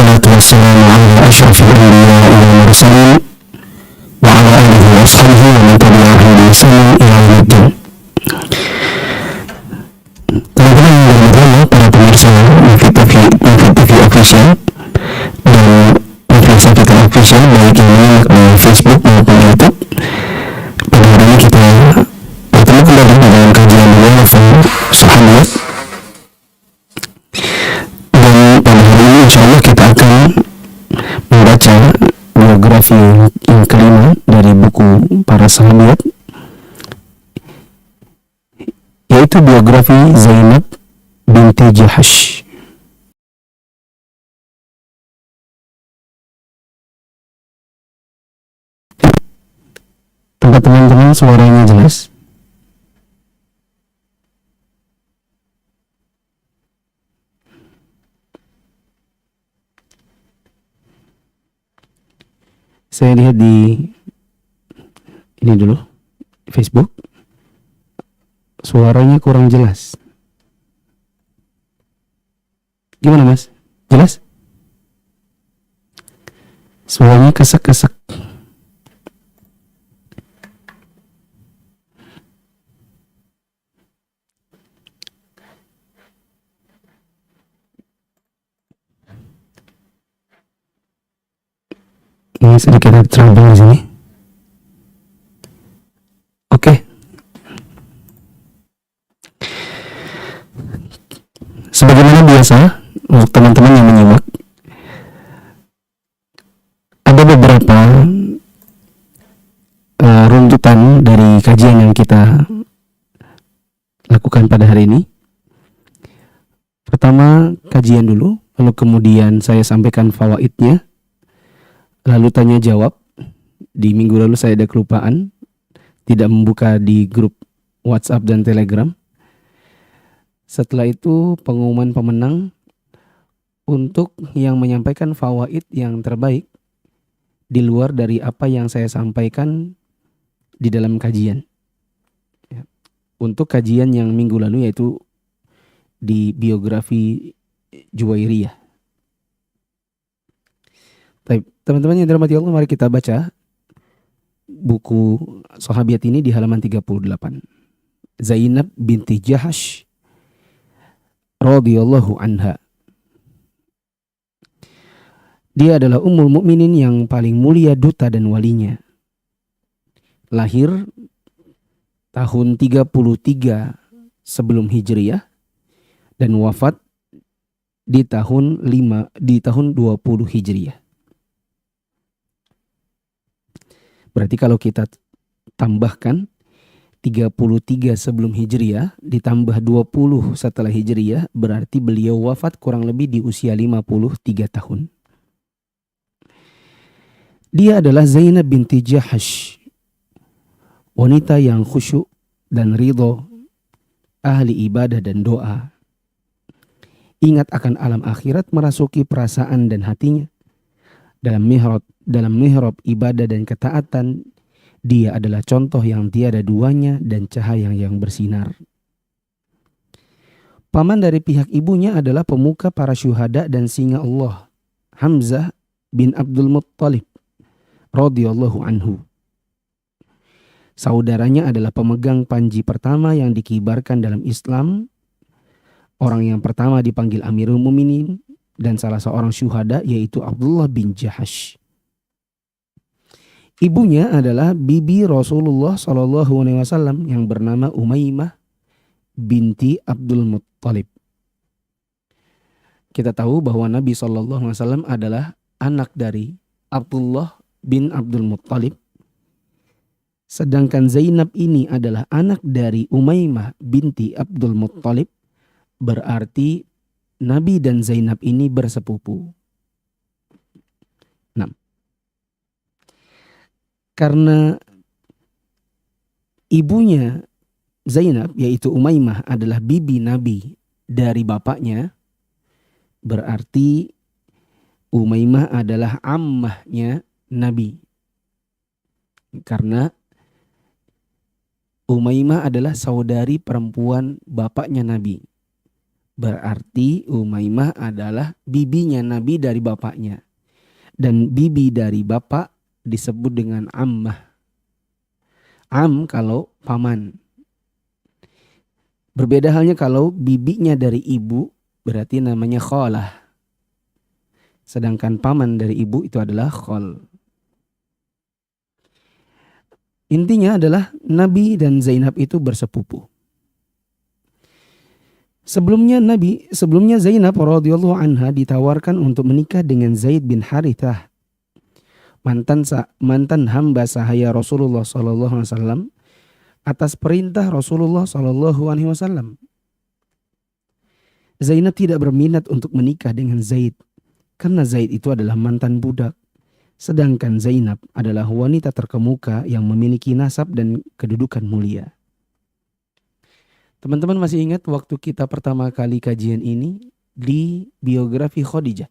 والصلاة والسلام على أشرف الأنبياء والمرسلين وعلى آله وأصحابه ومن تبعهم بإحسان إلى يوم الدين. Teman-teman yang berbahagia, para pemirsa Mufid TV Official dan Mufid Capital Official, baik yang menyimak di Facebook maupun YouTube. Pada hari ini kita bertemu kembali dalam kajian Wafat Sahabat. InsyaAllah kita akan membaca biografi yang kelima dari buku para sahabat, yaitu biografi Zainab binti Jahash. Tempat teman-teman suaranya jelas? Saya lihat di ini dulu, Facebook, suaranya kurang jelas. Gimana Mas? Jelas? Suaranya kesek-kesek. Ini sedikit ada trouble di sini. Oke. Sebagaimana biasa, untuk teman-teman yang menyimak, ada beberapa runtutan dari kajian yang kita lakukan pada hari ini. Pertama, kajian dulu, lalu kemudian saya sampaikan fawaidnya. Lalu tanya jawab. Di minggu lalu saya ada kelupaan, tidak membuka di grup WhatsApp dan Telegram. Setelah itu pengumuman pemenang untuk yang menyampaikan fawaid yang terbaik di luar dari apa yang saya sampaikan di dalam kajian. Untuk kajian yang minggu lalu yaitu di biografi Juwairiyah. Teman-teman yang dirahmati Allah, mari kita baca buku sahabiat ini di halaman 38. Zainab binti Jahash radhiyallahu anha. Dia adalah ummul mukminin yang paling mulia duta dan walinya. Lahir tahun 33 sebelum Hijriyah dan wafat di tahun 20 Hijriyah. Berarti kalau kita tambahkan 33 sebelum Hijriyah ditambah 20 setelah Hijriyah, berarti beliau wafat kurang lebih di usia 53 tahun. Dia adalah Zainab binti Jahash, wanita yang khusyuk dan ridho, ahli ibadah dan doa. Ingat akan alam akhirat, merasuki perasaan dan hatinya. Dalam mihrab ibadah dan ketaatan, dia adalah contoh yang tiada duanya dan cahaya yang bersinar. Paman dari pihak ibunya adalah pemuka para syuhada dan singa Allah, Hamzah bin Abdul Muttalib radhiyallahu anhu. Saudaranya adalah pemegang panji pertama yang dikibarkan dalam Islam, orang yang pertama dipanggil Amirul Mukminin, dan salah seorang syuhada yaitu Abdullah bin Jahash. Ibunya adalah bibi Rasulullah SAW yang bernama Umaymah binti Abdul Muttalib. Kita tahu bahwa Nabi SAW adalah anak dari Abdullah bin Abdul Muttalib. Sedangkan Zainab ini adalah anak dari Umaymah binti Abdul Muttalib. Berarti Nabi dan Zainab ini bersepupu. 6. Karena ibunya Zainab yaitu Umaymah adalah bibi Nabi dari bapaknya, berarti Umaymah adalah ammahnya Nabi. Karena Umaymah adalah saudari perempuan bapaknya Nabi. Berarti Umaymah adalah bibinya Nabi dari bapaknya. Dan bibi dari bapak disebut dengan ammah. Am kalau paman. Berbeda halnya kalau bibinya dari ibu berarti namanya kholah. Sedangkan paman dari ibu itu adalah khol. Intinya adalah Nabi dan Zainab itu bersepupu. Sebelumnya Zainab radhiyallahu anha ditawarkan untuk menikah dengan Zaid bin Harithah, mantan hamba sahaya Rasulullah sallallahu alaihi wasallam atas perintah Rasulullah sallallahu alaihi wasallam. Zainab tidak berminat untuk menikah dengan Zaid karena Zaid itu adalah mantan budak. Sedangkan Zainab adalah wanita terkemuka yang memiliki nasab dan kedudukan mulia. Teman-teman masih ingat waktu kita pertama kali kajian ini di biografi Khadijah,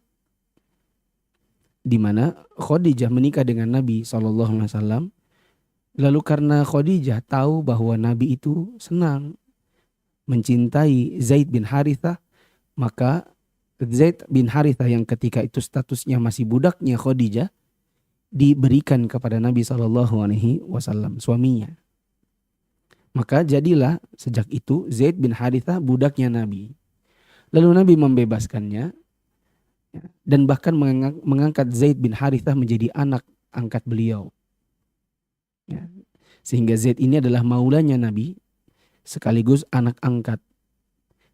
di mana Khadijah menikah dengan Nabi SAW. Lalu karena Khadijah tahu bahwa Nabi itu senang mencintai Zaid bin Harithah, maka Zaid bin Harithah yang ketika itu statusnya masih budaknya Khadijah diberikan kepada Nabi SAW, suaminya. Maka jadilah sejak itu Zaid bin Harithah budaknya Nabi. Lalu Nabi membebaskannya dan bahkan mengangkat Zaid bin Harithah menjadi anak angkat beliau. Sehingga Zaid ini adalah maulanya Nabi sekaligus anak angkat.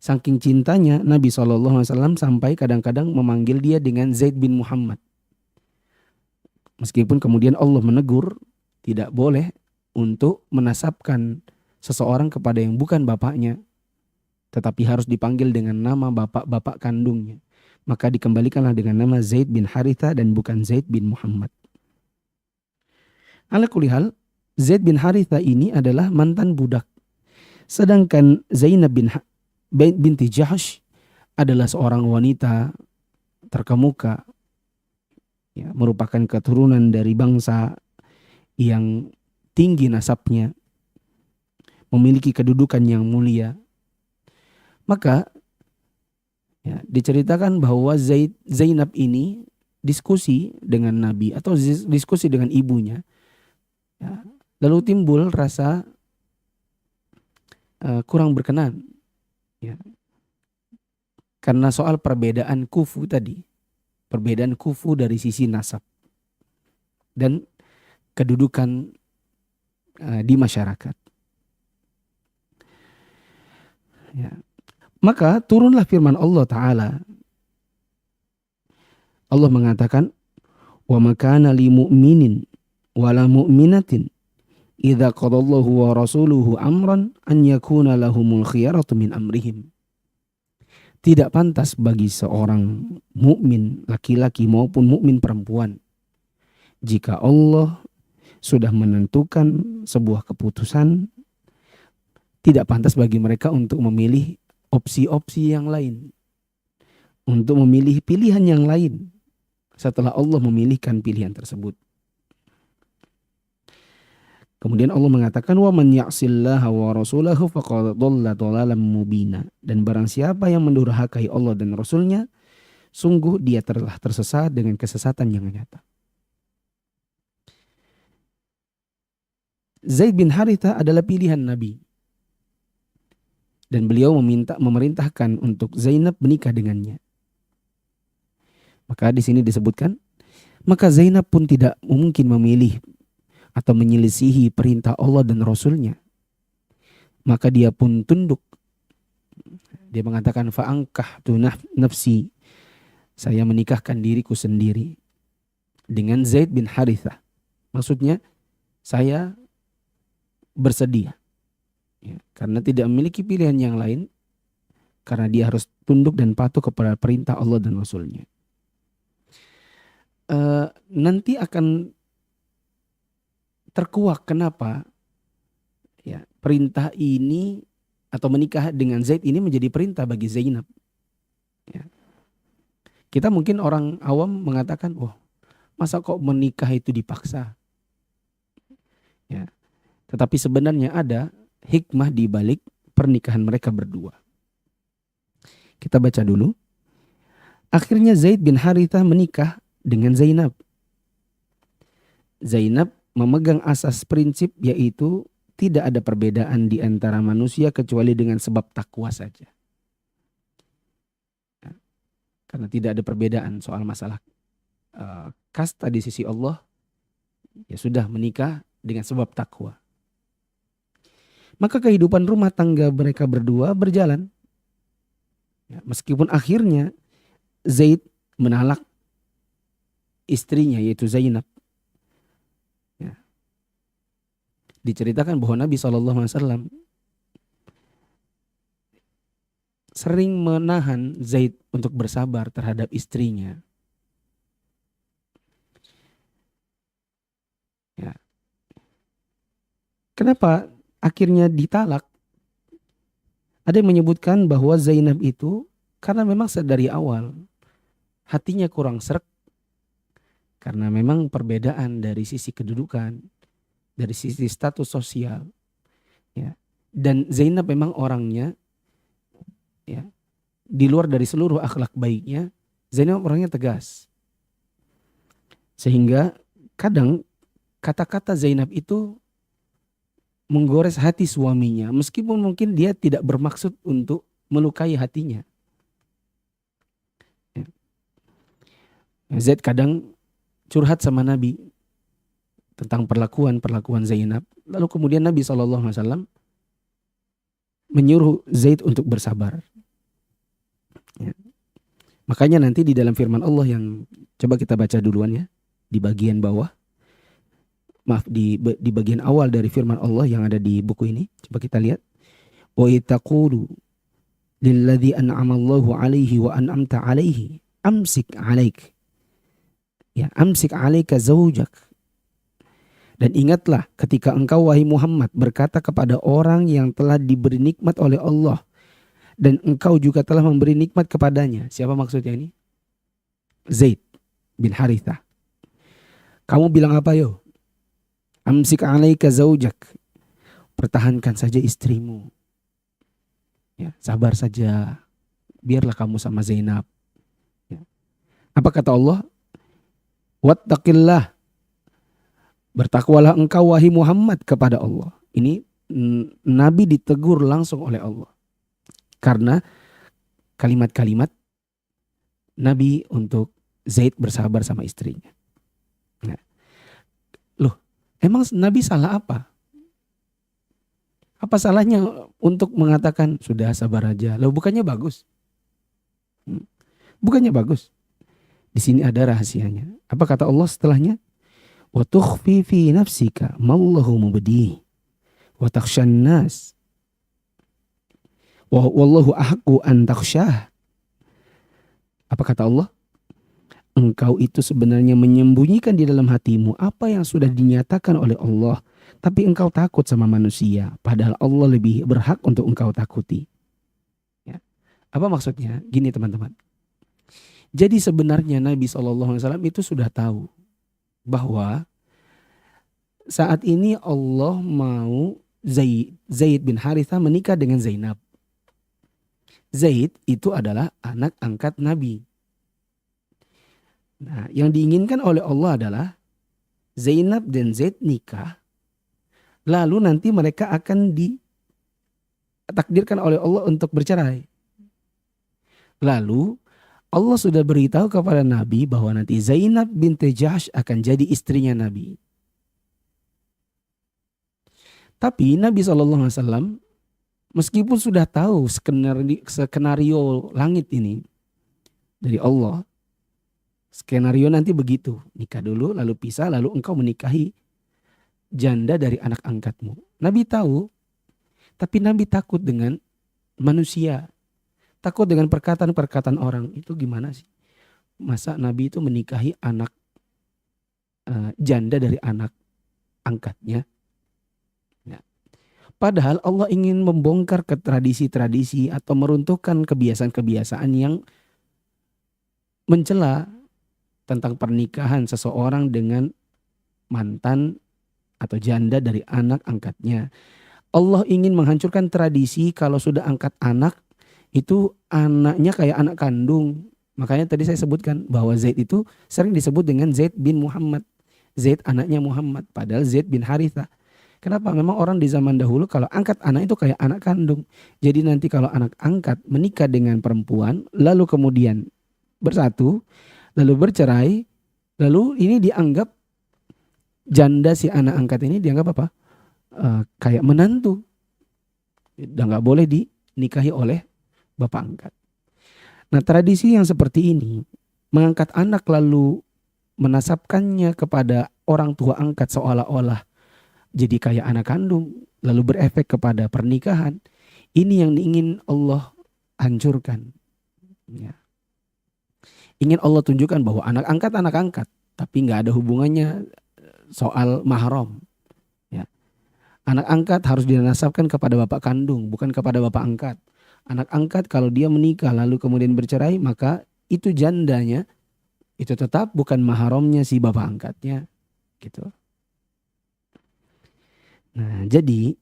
Saking cintanya Nabi SAW sampai kadang-kadang memanggil dia dengan Zaid bin Muhammad. Meskipun kemudian Allah menegur tidak boleh untuk menasabkan seseorang kepada yang bukan bapaknya, tetapi harus dipanggil dengan nama bapak-bapak kandungnya. Maka dikembalikanlah dengan nama Zaid bin Harithah dan bukan Zaid bin Muhammad. Ala kulli hal, Zaid bin Harithah ini adalah mantan budak. Sedangkan Zainab binti Jahsh adalah seorang wanita terkemuka, ya, merupakan keturunan dari bangsa yang tinggi nasabnya, memiliki kedudukan yang mulia. Maka ya, diceritakan bahwa Zainab ini diskusi dengan Nabi atau diskusi dengan ibunya. Ya, lalu timbul rasa kurang berkenan. Ya. Karena soal perbedaan kufu tadi. Perbedaan kufu dari sisi nasab. Dan kedudukan di masyarakat. Ya. Maka turunlah firman Allah Ta'ala. Allah mengatakan, wa makana li mu'minin wala mu'minatin idza qadallahu wa rasuluhu amran an yakuna lahumul khiyaratu min amrihim. Tidak pantas bagi seorang mukmin laki-laki maupun mukmin perempuan jika Allah sudah menentukan sebuah keputusan, tidak pantas bagi mereka untuk memilih opsi-opsi yang lain, untuk memilih pilihan yang lain setelah Allah memilihkan pilihan tersebut. Kemudian Allah mengatakan, wa man ya'sillaha wa rasulahu faqad dhalla dhalalan mubina. Dan barang siapa yang mendurhakai Allah dan Rasulnya, sungguh dia telah tersesat dengan kesesatan yang nyata. Zaid bin Harithah adalah pilihan Nabi. Dan beliau memerintahkan untuk Zainab menikah dengannya. Maka di sini disebutkan, maka Zainab pun tidak mungkin memilih atau menyelisihi perintah Allah dan Rasulnya. Maka dia pun tunduk. Dia mengatakan, fa'angkahtu nafsi. Saya menikahkan diriku sendiri dengan Zaid bin Harithah. Maksudnya, saya bersedia. Ya, karena tidak memiliki pilihan yang lain. Karena dia harus tunduk dan patuh kepada perintah Allah dan Rasulnya. Nanti akan terkuak kenapa ya, perintah ini atau menikah dengan Zaid ini menjadi perintah bagi Zainab. Ya. Kita mungkin orang awam mengatakan, oh, masa kok menikah itu dipaksa? Ya. Tetapi sebenarnya ada hikmah di balik pernikahan mereka berdua. Kita baca dulu. Akhirnya Zaid bin Harithah menikah dengan Zainab. Zainab memegang asas prinsip yaitu tidak ada perbedaan di antara manusia kecuali dengan sebab takwa saja. Karena tidak ada perbedaan soal masalah kasta di sisi Allah, ya sudah menikah dengan sebab takwa. Maka kehidupan rumah tangga mereka berdua berjalan. Ya, meskipun akhirnya Zaid menalak istrinya yaitu Zainab. Ya. Diceritakan bahwa Nabi SAW sering menahan Zaid untuk bersabar terhadap istrinya. Ya. Kenapa akhirnya ditalak? Ada yang menyebutkan bahwa Zainab itu karena memang dari awal hatinya kurang sreg, karena memang perbedaan dari sisi kedudukan, dari sisi status sosial. Ya. Dan Zainab memang orangnya, ya, di luar dari seluruh akhlak baiknya, Zainab orangnya tegas. Sehingga kadang kata-kata Zainab itu menggores hati suaminya, meskipun mungkin dia tidak bermaksud untuk melukai hatinya. Ya. Zaid kadang curhat sama Nabi tentang perlakuan Zainab. Lalu kemudian Nabi SAW menyuruh Zaid untuk bersabar. Ya. Makanya nanti di dalam firman Allah yang coba kita baca duluan ya, di bagian bawah, maaf di bagian awal dari firman Allah yang ada di buku ini, coba kita lihat. Wa itaqulu lilladzi an'ama Allahu 'alaihi wa an'amta 'alaihi amsik 'alaik. Ya, amsik 'alaika zaujak. Dan ingatlah ketika engkau wahai Muhammad berkata kepada orang yang telah diberi nikmat oleh Allah, dan engkau juga telah memberi nikmat kepadanya. Siapa maksudnya ini? Zaid bin Harithah. Kamu bilang apa yo? Amsik 'alaika zaujak. Pertahankan saja istrimu. Ya, sabar saja. Biarlah kamu sama Zainab. Ya. Apa kata Allah? Wattaqillah. Bertakwalah engkau wahai Muhammad kepada Allah. Ini Nabi ditegur langsung oleh Allah. Karena kalimat-kalimat Nabi untuk Zaid bersabar sama istrinya. Nah, loh, emang Nabi salah apa? Apa salahnya untuk mengatakan sudah sabar aja? Loh, bukannya bagus? Bukannya bagus? Di sini ada rahasianya. Apa kata Allah setelahnya? Wa tukhfi fi nafsika mallahu mubdi wa takhshan nas. Wallahu ahqqu an takhsyah. Apa kata Allah? Engkau itu sebenarnya menyembunyikan di dalam hatimu apa yang sudah dinyatakan oleh Allah, tapi engkau takut sama manusia, padahal Allah lebih berhak untuk engkau takuti. Ya. Apa maksudnya? Gini teman-teman. Jadi sebenarnya Nabi SAW itu sudah tahu bahwa saat ini Allah mau Zaid bin Harithah menikah dengan Zainab. Zaid itu adalah anak angkat Nabi. Nah, yang diinginkan oleh Allah adalah Zainab dan Zaid nikah. Lalu nanti mereka akan ditakdirkan oleh Allah untuk bercerai. Lalu Allah sudah beritahu kepada Nabi bahwa nanti Zainab binti Jahsh akan jadi istrinya Nabi. Tapi Nabi SAW meskipun sudah tahu skenario langit ini dari Allah, skenario nanti begitu, nikah dulu lalu pisah lalu engkau menikahi janda dari anak angkatmu. Nabi tahu, tapi Nabi takut dengan manusia, takut dengan perkataan-perkataan orang. Itu gimana sih? Masa Nabi itu menikahi anak janda dari anak angkatnya? Padahal Allah ingin membongkar ke tradisi-tradisi atau meruntuhkan kebiasaan-kebiasaan yang mencela tentang pernikahan seseorang dengan mantan atau janda dari anak angkatnya. Allah ingin menghancurkan tradisi kalau sudah angkat anak, itu anaknya kayak anak kandung. Makanya tadi saya sebutkan bahwa Zaid itu sering disebut dengan Zaid bin Muhammad. Zaid anaknya Muhammad, padahal Zaid bin Harithah. Kenapa? Memang orang di zaman dahulu kalau angkat anak itu kayak anak kandung. Jadi nanti kalau anak angkat menikah dengan perempuan, lalu kemudian bersatu, lalu bercerai, lalu ini dianggap janda si anak angkat ini dianggap apa? Kayak menantu. Dan nggak boleh dinikahi oleh bapak angkat. Nah, tradisi yang seperti ini, mengangkat anak lalu menasabkannya kepada orang tua angkat seolah-olah jadi kayak anak kandung, lalu berefek kepada pernikahan. Ini yang ingin Allah hancurkan. Ya. Ingin Allah tunjukkan bahwa anak angkat, tapi nggak ada hubungannya soal mahram. Ya. Anak angkat harus dinasabkan kepada bapak kandung, bukan kepada bapak angkat. Anak angkat kalau dia menikah lalu kemudian bercerai, maka itu jandanya itu tetap bukan mahramnya si bapak angkatnya, gitu. Nah, jadi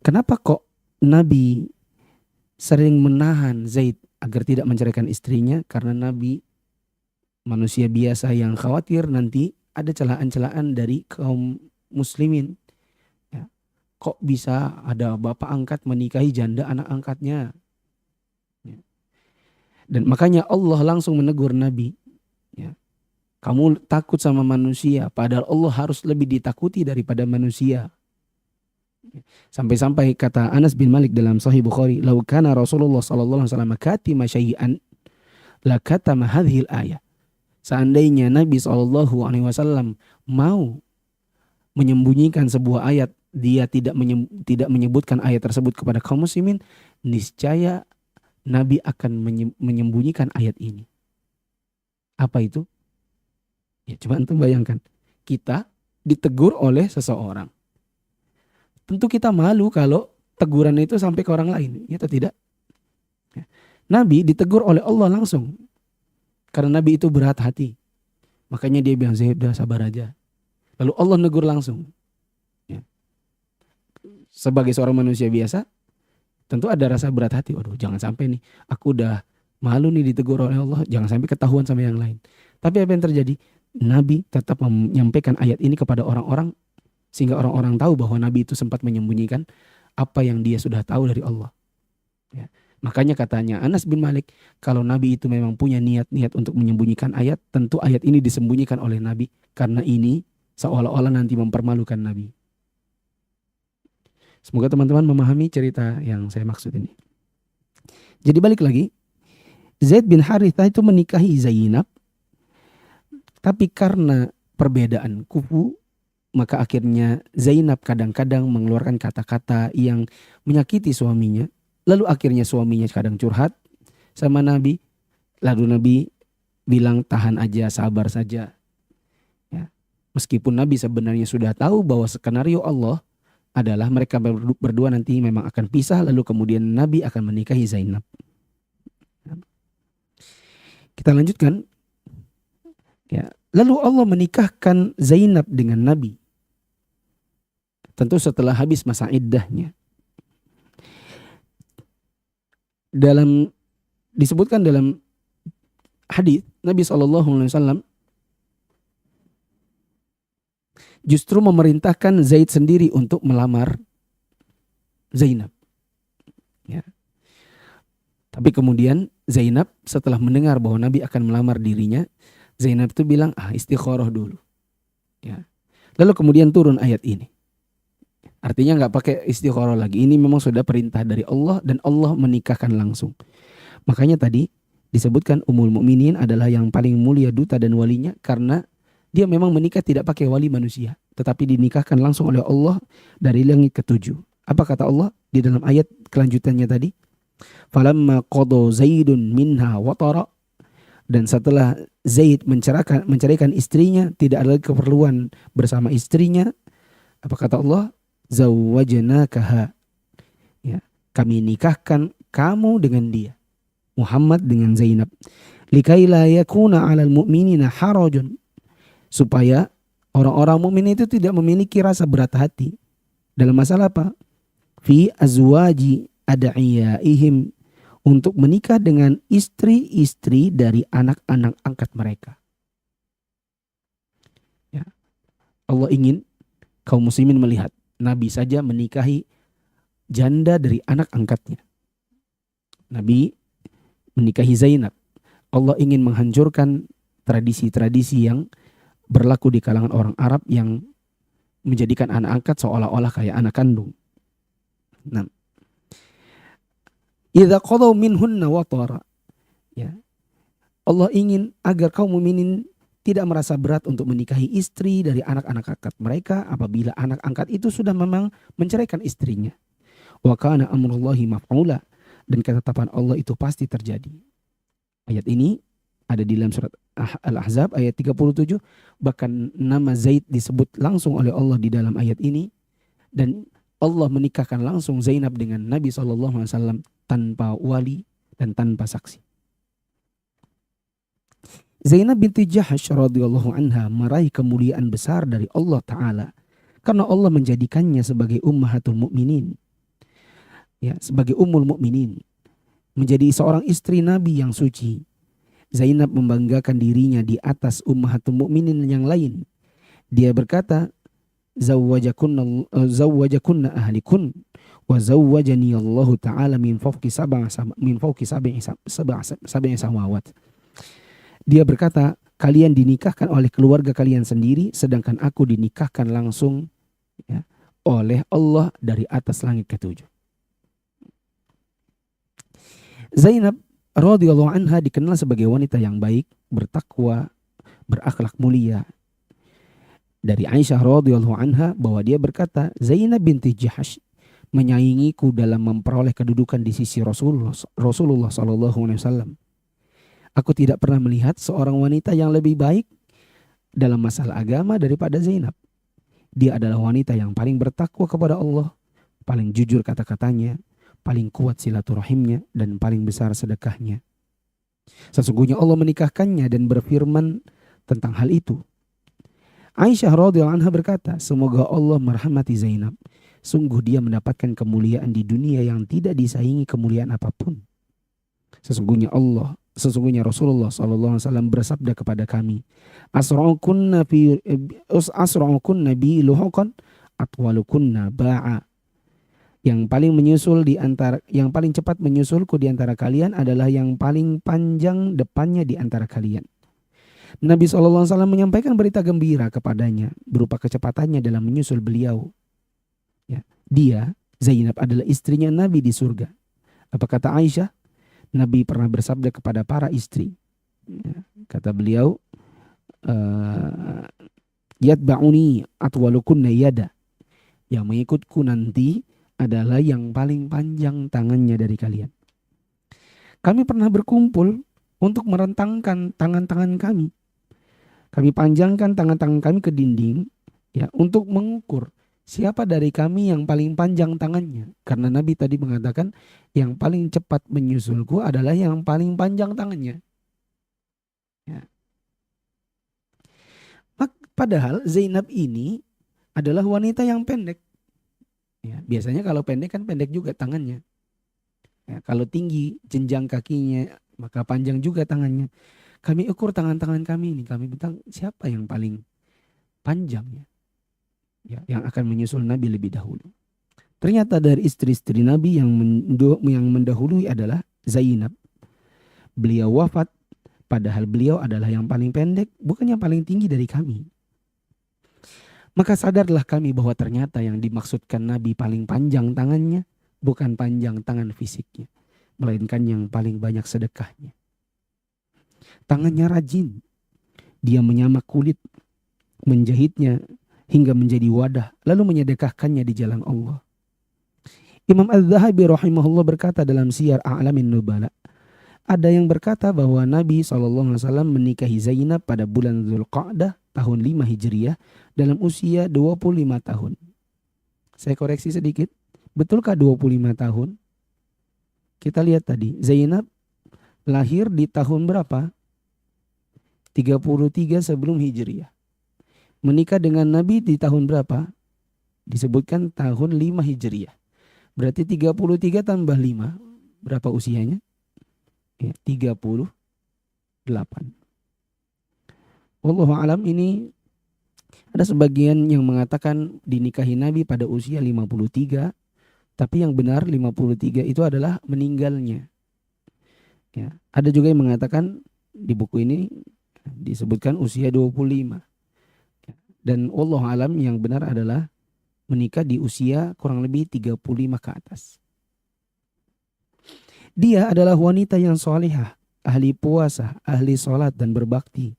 kenapa kok Nabi sering menahan Zaid agar tidak menceraikan istrinya? Karena Nabi manusia biasa yang khawatir nanti ada celaan-celaan dari kaum muslimin. Ya. Kok bisa ada bapak angkat menikahi janda anak angkatnya? Ya. Dan makanya Allah langsung menegur Nabi. Ya. Kamu takut sama manusia, padahal Allah harus lebih ditakuti daripada manusia. Sampai-sampai kata Anas bin Malik dalam Sahih Bukhari, "Lau kana Rasulullah sallallahu alaihi wasallam katima syai'an la katama hadhil ayah." Seandainya Nabi sallallahu alaihi wasallam mau menyembunyikan sebuah ayat, dia tidak menyebutkan ayat tersebut kepada kaum muslimin, niscaya Nabi akan menyembunyikan ayat ini. Apa itu? Ya, coba antum bayangkan, kita ditegur oleh seseorang. Tentu kita malu kalau teguran itu sampai ke orang lain, ya atau tidak? Ya. Nabi ditegur oleh Allah langsung. Karena Nabi itu berat hati. Makanya dia bilang, Zaid, udah sabar aja. Lalu Allah negur langsung. Ya. Sebagai seorang manusia biasa, tentu ada rasa berat hati. Waduh, jangan sampai nih, aku udah malu nih ditegur oleh Allah, jangan sampai ketahuan sama yang lain. Tapi apa yang terjadi? Nabi tetap menyampaikan ayat ini kepada orang-orang, sehingga orang-orang tahu bahwa Nabi itu sempat menyembunyikan apa yang dia sudah tahu dari Allah. Ya. Makanya katanya Anas bin Malik, kalau Nabi itu memang punya niat-niat untuk menyembunyikan ayat, tentu ayat ini disembunyikan oleh Nabi, karena ini seolah-olah nanti mempermalukan Nabi. Semoga teman-teman memahami cerita yang saya maksud ini. Jadi balik lagi, Zaid bin Harithah itu menikahi Zainab, tapi karena perbedaan kufu, maka akhirnya Zainab kadang-kadang mengeluarkan kata-kata yang menyakiti suaminya. Lalu akhirnya suaminya kadang curhat sama Nabi. Lalu Nabi bilang tahan aja, sabar saja. Ya. Meskipun Nabi sebenarnya sudah tahu bahwa skenario Allah adalah mereka berdua nanti memang akan pisah. Lalu kemudian Nabi akan menikahi Zainab. Kita lanjutkan. Ya. Lalu Allah menikahkan Zainab dengan Nabi. Tentu setelah habis masa iddahnya. Disebutkan dalam hadis Nabi SAW justru memerintahkan Zaid sendiri untuk melamar Zainab. Ya. Tapi kemudian Zainab setelah mendengar bahwa Nabi akan melamar dirinya, Zainab itu bilang, istikharah dulu. Ya. Lalu kemudian turun ayat ini. Artinya nggak pakai istikharah lagi. Ini memang sudah perintah dari Allah dan Allah menikahkan langsung. Makanya tadi disebutkan Ummul Mukminin adalah yang paling mulia duta dan walinya karena dia memang menikah tidak pakai wali manusia, tetapi dinikahkan langsung oleh Allah dari langit ketujuh. Apa kata Allah di dalam ayat kelanjutannya tadi? Falamma qada Zaidun minha watara, dan setelah Zaid menceraikan istrinya, tidak ada lagi keperluan bersama istrinya, apa kata Allah? Zawwajnakaha. Ya, kami nikahkan kamu dengan dia. Muhammad dengan Zainab. Likai la yakuna 'alal mu'minina harajun. Supaya orang-orang mukmin itu tidak memiliki rasa berat hati dalam masalah apa? Fi azwaji ad'iyaihim untuk menikah dengan istri-istri dari anak-anak angkat mereka. Ya. Allah ingin kaum muslimin melihat Nabi saja menikahi janda dari anak angkatnya. Nabi menikahi Zainab. Allah ingin menghancurkan tradisi-tradisi yang berlaku di kalangan orang Arab yang menjadikan anak angkat seolah-olah kayak anak kandung. Nah, idza qadaw minhunna watara. Ya. Allah ingin agar kaum mukminin tidak merasa berat untuk menikahi istri dari anak-anak angkat mereka apabila anak angkat itu sudah memang menceraikan istrinya. Wa kana amrullahi maf'ula, dan ketetapan Allah itu pasti terjadi. Ayat ini ada di dalam surat Al-Ahzab ayat 37, bahkan nama Zaid disebut langsung oleh Allah di dalam ayat ini, dan Allah menikahkan langsung Zainab dengan Nabi SAW tanpa wali dan tanpa saksi. Zainab binti Jahash radhiyallahu anha meraih kemuliaan besar dari Allah Ta'ala karena Allah menjadikannya sebagai ummahatul mukminin, ya, sebagai ummul mukminin, menjadi seorang istri Nabi yang suci. Zainab membanggakan dirinya di atas ummahatul mukminin yang lain. Dia berkata, zawwajakunna ahlikun wa zawwajani Allah Ta'ala min fawqi sab'i samawat. Dia berkata, kalian dinikahkan oleh keluarga kalian sendiri, sedangkan aku dinikahkan langsung, ya, oleh Allah dari atas langit ketujuh. Zainab radhiyallahu anha dikenal sebagai wanita yang baik, bertakwa, berakhlak mulia. Dari Aisyah radhiyallahu anha bahwa dia berkata, Zainab binti Jahash menyaingiku dalam memperoleh kedudukan di sisi Rasulullah sallallahu alaihi wasallam. Aku tidak pernah melihat seorang wanita yang lebih baik dalam masalah agama daripada Zainab. Dia adalah wanita yang paling bertakwa kepada Allah, paling jujur kata-katanya, paling kuat silaturahimnya, dan paling besar sedekahnya. Sesungguhnya Allah menikahkannya dan berfirman tentang hal itu. Aisyah radhiyallahu anha berkata, semoga Allah merahmati Zainab. Sungguh dia mendapatkan kemuliaan di dunia yang tidak disaingi kemuliaan apapun. Sesungguhnya Rasulullah SAW bersabda kepada kami, asra'ukunna bi luhuqan atwalukunna ba'a. Yang paling cepat menyusulku di antara kalian adalah yang paling panjang depannya di antara kalian. Nabi SAW menyampaikan berita gembira kepadanya berupa kecepatannya dalam menyusul beliau. Ya, dia, Zainab, adalah istrinya Nabi di surga. Apa kata Aisyah? Nabi pernah bersabda kepada para istri, ya, kata beliau, yatba'uni atwalukunna yada. Yang mengikutku nanti adalah yang paling panjang tangannya dari kalian. Kami pernah berkumpul untuk merentangkan tangan-tangan kami. Kami panjangkan tangan-tangan kami ke dinding, ya, untuk mengukur siapa dari kami yang paling panjang tangannya. Karena Nabi tadi mengatakan yang paling cepat menyusulku adalah yang paling panjang tangannya. Ya. Padahal Zainab ini adalah wanita yang pendek. Ya, biasanya kalau pendek kan pendek juga tangannya. Ya, kalau tinggi jenjang kakinya maka panjang juga tangannya. Kami ukur tangan-tangan kami ini. Kami bilang siapa yang paling panjang, ya? Ya, yang akan menyusul Nabi lebih dahulu. Ternyata dari istri-istri Nabi yang mendahului adalah Zainab. Beliau wafat padahal beliau adalah yang paling pendek, bukan yang paling tinggi dari kami. Maka sadarlah kami bahwa ternyata yang dimaksudkan Nabi paling panjang tangannya bukan panjang tangan fisiknya, melainkan yang paling banyak sedekahnya. Tangannya rajin, dia menyamak kulit, menjahitnya hingga menjadi wadah, lalu menyedekahkannya di jalan Allah. Imam Az-Zahabi rahimahullah berkata dalam Siyar A'lamin Nubala, ada yang berkata bahwa Nabi SAW menikahi Zainab pada bulan Dzulqa'dah tahun 5 Hijriah dalam usia 25 tahun. Saya koreksi sedikit, betulkah 25 tahun? Kita lihat tadi, Zainab lahir di tahun berapa? 33 sebelum Hijriah. Menikah dengan Nabi di tahun berapa? Disebutkan tahun 5 Hijriah. Berarti 33 tambah 5. Berapa usianya? ya, 38. Wallahu alam, ini ada sebagian yang mengatakan dinikahi Nabi pada usia 53, tapi yang benar 53 itu adalah meninggalnya. Ya, ada juga yang mengatakan di buku ini disebutkan usia 25. Ya, dan wallahu alam yang benar adalah menikah di usia kurang lebih 35 ke atas. Dia adalah wanita yang solehah, ahli puasa, ahli sholat dan berbakti.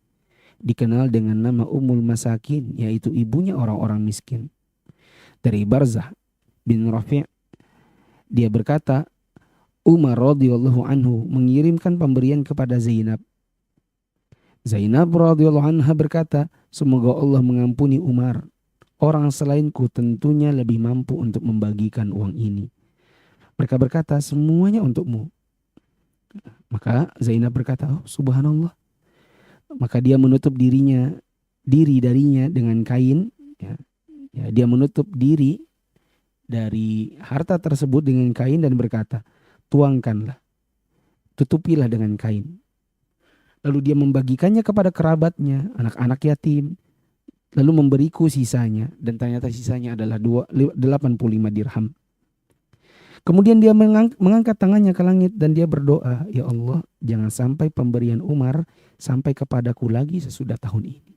Dikenal dengan nama Ummul Masakin, yaitu ibunya orang-orang miskin. Dari Barzah bin Rafi', dia berkata, Umar radhiyallahu anhu mengirimkan pemberian kepada Zainab. Zainab radhiyallahu anha berkata, semoga Allah mengampuni Umar. Orang selainku tentunya lebih mampu untuk membagikan uang ini. Mereka berkata, semuanya untukmu. Maka Zainab berkata, oh, subhanallah. Maka dia menutup diri darinya dengan kain. Ya, dia menutup diri dari harta tersebut dengan kain dan berkata, tuangkanlah, tutupilah dengan kain. Lalu dia membagikannya kepada kerabatnya, anak-anak yatim. Lalu memberiku sisanya, dan ternyata sisanya adalah 85 dirham. Kemudian dia mengangkat tangannya ke langit dan dia berdoa, ya Allah, jangan sampai pemberian Umar sampai kepadaku lagi sesudah tahun ini.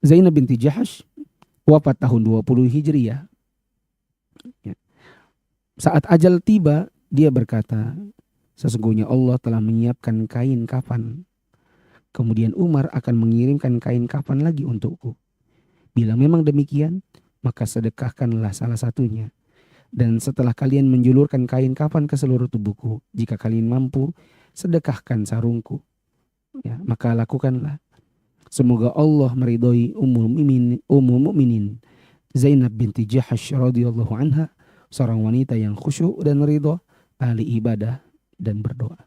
Zainab binti Jahash wafat tahun 20 Hijriah. Ya. Saat ajal tiba, dia berkata, sesungguhnya Allah telah menyiapkan kain kafan. Kemudian Umar akan mengirimkan kain kafan lagi untukku. Bila memang demikian, maka sedekahkanlah salah satunya. Dan setelah kalian menjulurkan kain kafan ke seluruh tubuhku, jika kalian mampu, sedekahkan sarungku. Ya, maka lakukanlah. Semoga Allah meridhoi Ummul Mukminin Zainab binti Jahash radhiyallahu anha, seorang wanita yang khusyuk dan ridho, ahli ibadah dan berdoa.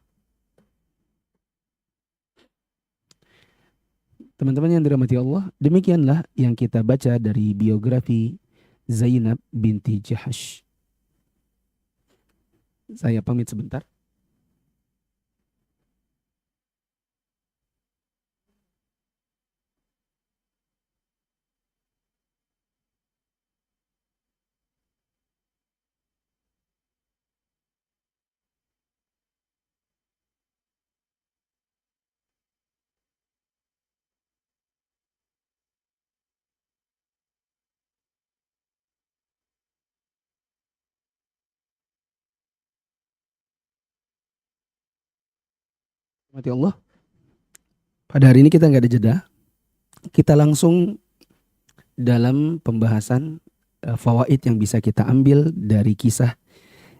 Teman-teman yang dirahmati Allah, demikianlah yang kita baca dari biografi Zainab binti Jahash. Saya pamit sebentar. Mati Allah. Pada hari ini kita nggak ada jeda. Kita langsung dalam pembahasan fawaid yang bisa kita ambil dari kisah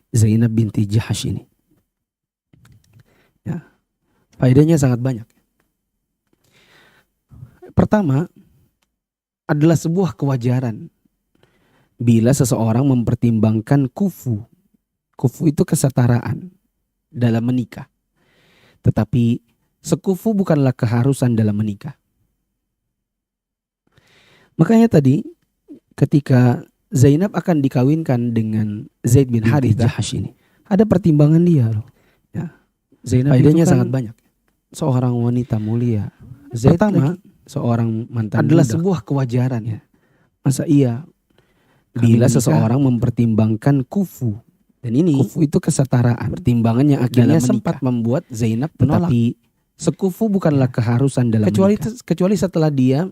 Zainab binti Jahash ini. Ya, faedahnya sangat banyak. Pertama, adalah sebuah kewajaran bila seseorang mempertimbangkan kufu. Kufu itu kesetaraan dalam menikah. Tetapi sekufu bukanlah keharusan dalam menikah. Makanya tadi ketika Zainab akan dikawinkan dengan Zaid bin Harithah ini, ada pertimbangan dia loh. Ya. Zainab faedahnya kan sangat banyak. Seorang wanita mulia. Zaid pertama, seorang mantan adalah budak. Sebuah kewajaran ya. Masa iya bila seseorang mempertimbangkan kufu, dan ini kufu itu kesetaraan, pertimbangan yang akhirnya sempat membuat Zainab menolak. Tetapi sekufu bukanlah keharusan dalam kecuali setelah dia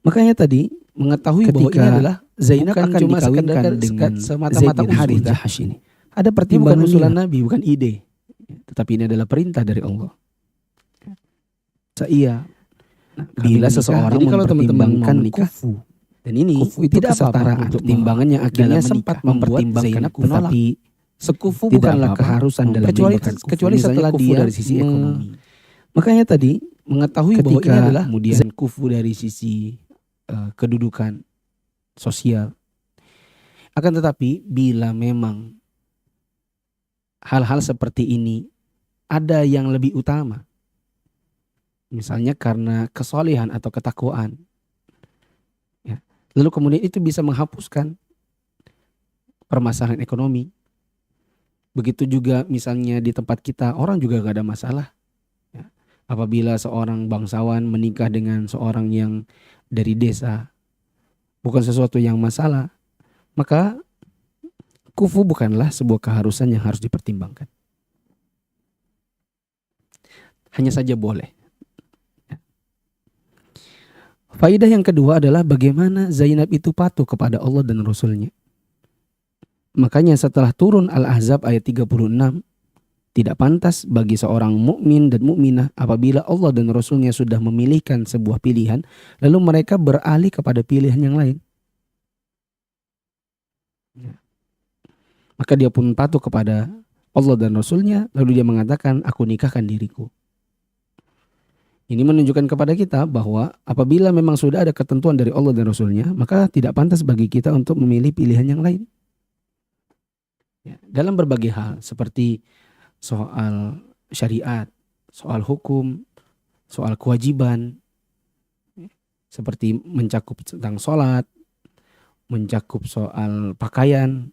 makanya tadi mengetahui bahwa ini adalah Zainab akan cuma dikawinkan dengan semata-mata Zaid bin Jahash ini. Ada pertimbangan usulan Nabi, bukan ide. Tetapi ini adalah perintah dari Allah. Iya. Bila seseorang mempertimbangkan kufu, dan ini kufu itu tidak kesetaraan, pertimbangan yang akhirnya sempat membuat Zainab menolak. Tetapi sekufu bukanlah keharusan dalam kecuali setelah dia dari sisi ekonomi. Makanya tadi mengetahui bahwa ini adalah kemudian kufu dari sisi kedudukan sosial. Akan tetapi bila memang hal-hal seperti ini ada yang lebih utama, misalnya karena kesolehan atau ketakwaan, ya, lalu kemudian itu bisa menghapuskan permasalahan ekonomi, Begitu juga misalnya di tempat kita, orang juga gak ada masalah. Ya. Apabila seorang bangsawan menikah dengan seorang yang dari desa, bukan sesuatu yang masalah, maka kufu bukanlah sebuah keharusan yang harus dipertimbangkan. Hanya saja boleh. Faidah yang kedua adalah bagaimana Zainab itu patuh kepada Allah dan Rasulnya. Makanya setelah turun Al-Ahzab ayat 36, tidak pantas bagi seorang mukmin dan mukminah apabila Allah dan Rasulnya sudah memilihkan sebuah pilihan, lalu mereka beralih kepada pilihan yang lain. Maka dia pun patuh kepada Allah dan Rasulnya, lalu dia mengatakan, aku nikahkan diriku. Ini menunjukkan kepada kita bahwa apabila memang sudah ada ketentuan dari Allah dan Rasulnya, maka tidak pantas bagi kita untuk memilih pilihan yang lain. Ya, dalam berbagai hal seperti soal syariat, soal hukum, soal kewajiban, seperti mencakup tentang sholat, mencakup soal pakaian,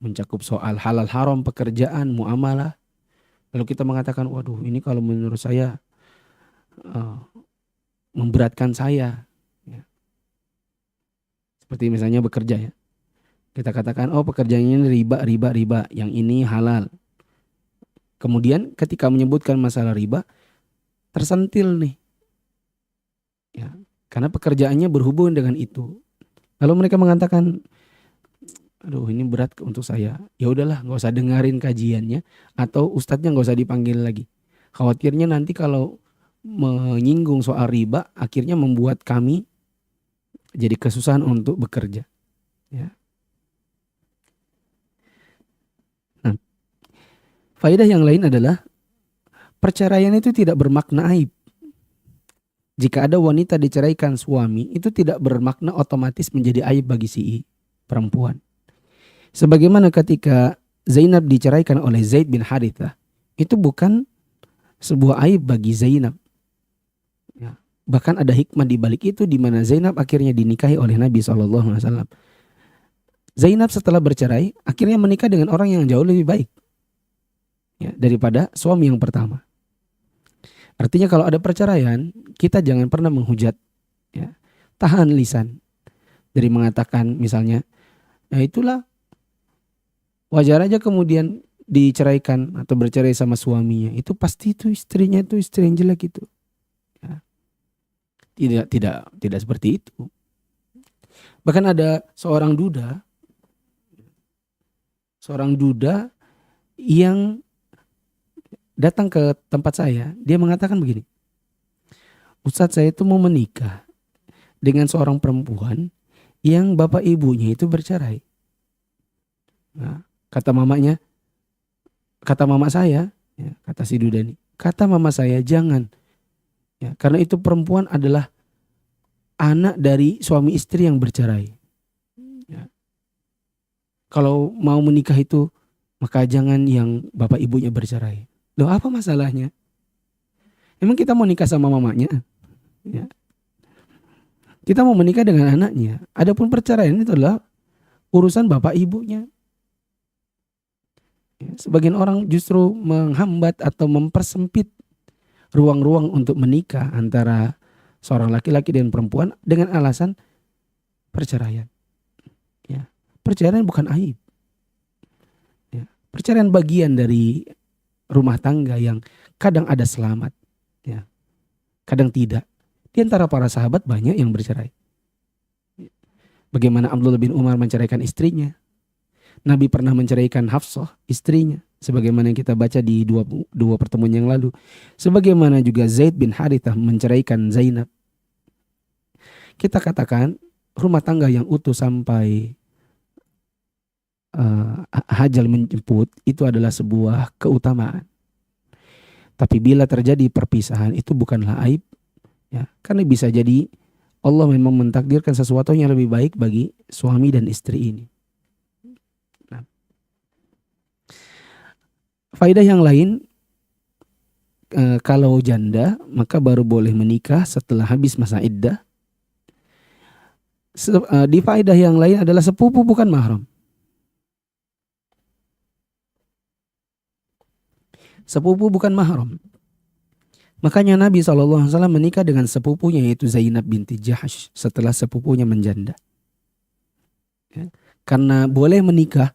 mencakup soal halal haram, pekerjaan, muamalah. Lalu kita mengatakan, waduh ini kalau menurut saya memberatkan saya. Ya. Seperti misalnya bekerja ya. Kita katakan, oh pekerjaannya ini riba, yang ini halal. Kemudian ketika menyebutkan masalah riba, tersentil nih. Ya, karena pekerjaannya berhubungan dengan itu. Lalu mereka mengatakan, aduh ini berat untuk saya. Ya udahlah, nggak usah dengerin kajiannya, atau ustadznya nggak usah dipanggil lagi. Khawatirnya nanti kalau menyinggung soal riba, akhirnya membuat kami jadi kesusahan untuk bekerja. Ya. Nah, faedah yang lain adalah perceraian itu tidak bermakna aib. Jika ada wanita diceraikan suami, itu tidak bermakna otomatis menjadi aib bagi si perempuan. Sebagaimana ketika Zainab diceraikan oleh Zaid bin Harithah, itu bukan sebuah aib bagi Zainab. Ya. Bahkan ada hikmah di balik itu, di mana Zainab akhirnya dinikahi oleh Nabi SAW. Zainab setelah bercerai akhirnya menikah dengan orang yang jauh lebih baik, ya, daripada suami yang pertama. Artinya kalau ada perceraian, kita jangan pernah menghujat, ya. Tahan lisan dari mengatakan misalnya, ya itulah wajar aja kemudian diceraikan atau bercerai sama suaminya. Itu pasti itu istrinya itu istri yang jelek itu. Ya. Tidak seperti itu. Bahkan ada seorang duda yang datang ke tempat saya. Dia mengatakan begini, Ustadz, saya itu mau menikah dengan seorang perempuan yang bapak ibunya itu bercerai. Nah, kata mama saya, ya, kata si duda ini, kata mama saya jangan, ya, karena itu perempuan adalah anak dari suami istri yang bercerai. Ya. Kalau mau menikah itu maka jangan yang bapak ibunya bercerai. Loh, apa masalahnya? Emang kita mau nikah sama mamanya? Ya. Kita mau menikah dengan anaknya. Adapun perceraian itu adalah urusan bapak ibunya. Ya, sebagian orang justru menghambat atau mempersempit ruang-ruang untuk menikah antara seorang laki-laki dan perempuan dengan alasan perceraian. Ya. Perceraian bukan aib. Ya. Perceraian bagian dari rumah tangga yang kadang ada selamat, ya, kadang tidak. Di antara para sahabat banyak yang bercerai. Bagaimana Abdullah bin Umar menceraikan istrinya. Nabi pernah menceraikan Hafsah, istrinya. Sebagaimana yang kita baca di dua pertemuan yang lalu. Sebagaimana juga Zaid bin Harithah menceraikan Zainab. Kita katakan rumah tangga yang utuh sampai hajal menjemput itu adalah sebuah keutamaan. Tapi bila terjadi perpisahan itu bukanlah aib, ya, karena bisa jadi Allah memang mentakdirkan sesuatu yang lebih baik bagi suami dan istri ini. Nah, faedah yang lain, kalau janda maka baru boleh menikah setelah habis masa iddah. Di faedah yang lain adalah sepupu bukan mahram. sepupu bukan mahram. Makanya Nabi SAW menikah dengan sepupunya yaitu Zainab binti Jahsh setelah sepupunya menjanda. Ya. Karena boleh menikah,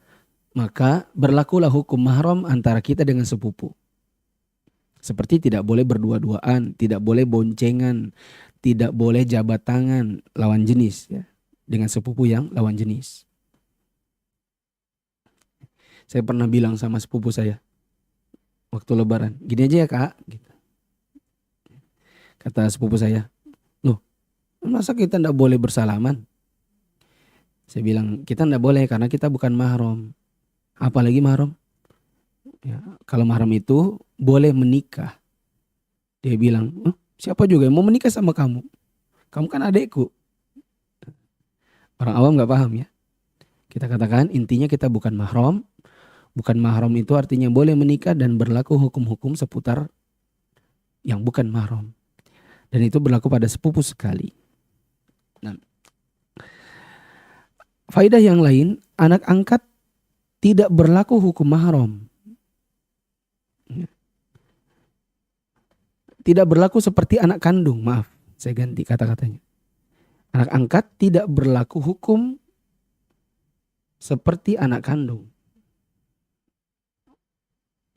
maka berlakulah hukum mahram antara kita dengan sepupu. Seperti tidak boleh berdua-duaan, tidak boleh boncengan, tidak boleh jabat tangan lawan jenis ya, dengan sepupu yang lawan jenis. Saya pernah bilang sama sepupu saya waktu lebaran, gini aja ya kak. Gitu. Kata sepupu saya, loh masa kita tidak boleh bersalaman? Saya bilang kita tidak boleh karena kita bukan mahram. Apalagi mahram? Ya, kalau mahram itu boleh menikah. Dia bilang, siapa juga yang mau menikah sama kamu? Kamu kan adekku. Orang awam nggak paham ya. Kita katakan intinya kita bukan mahram. Bukan mahram itu artinya boleh menikah dan berlaku hukum-hukum seputar yang bukan mahram. Dan itu berlaku pada sepupu sekali. Nah, faedah yang lain, anak angkat tidak berlaku hukum mahram. Tidak berlaku seperti anak kandung, maaf, saya ganti kata-katanya. Anak angkat tidak berlaku hukum seperti anak kandung.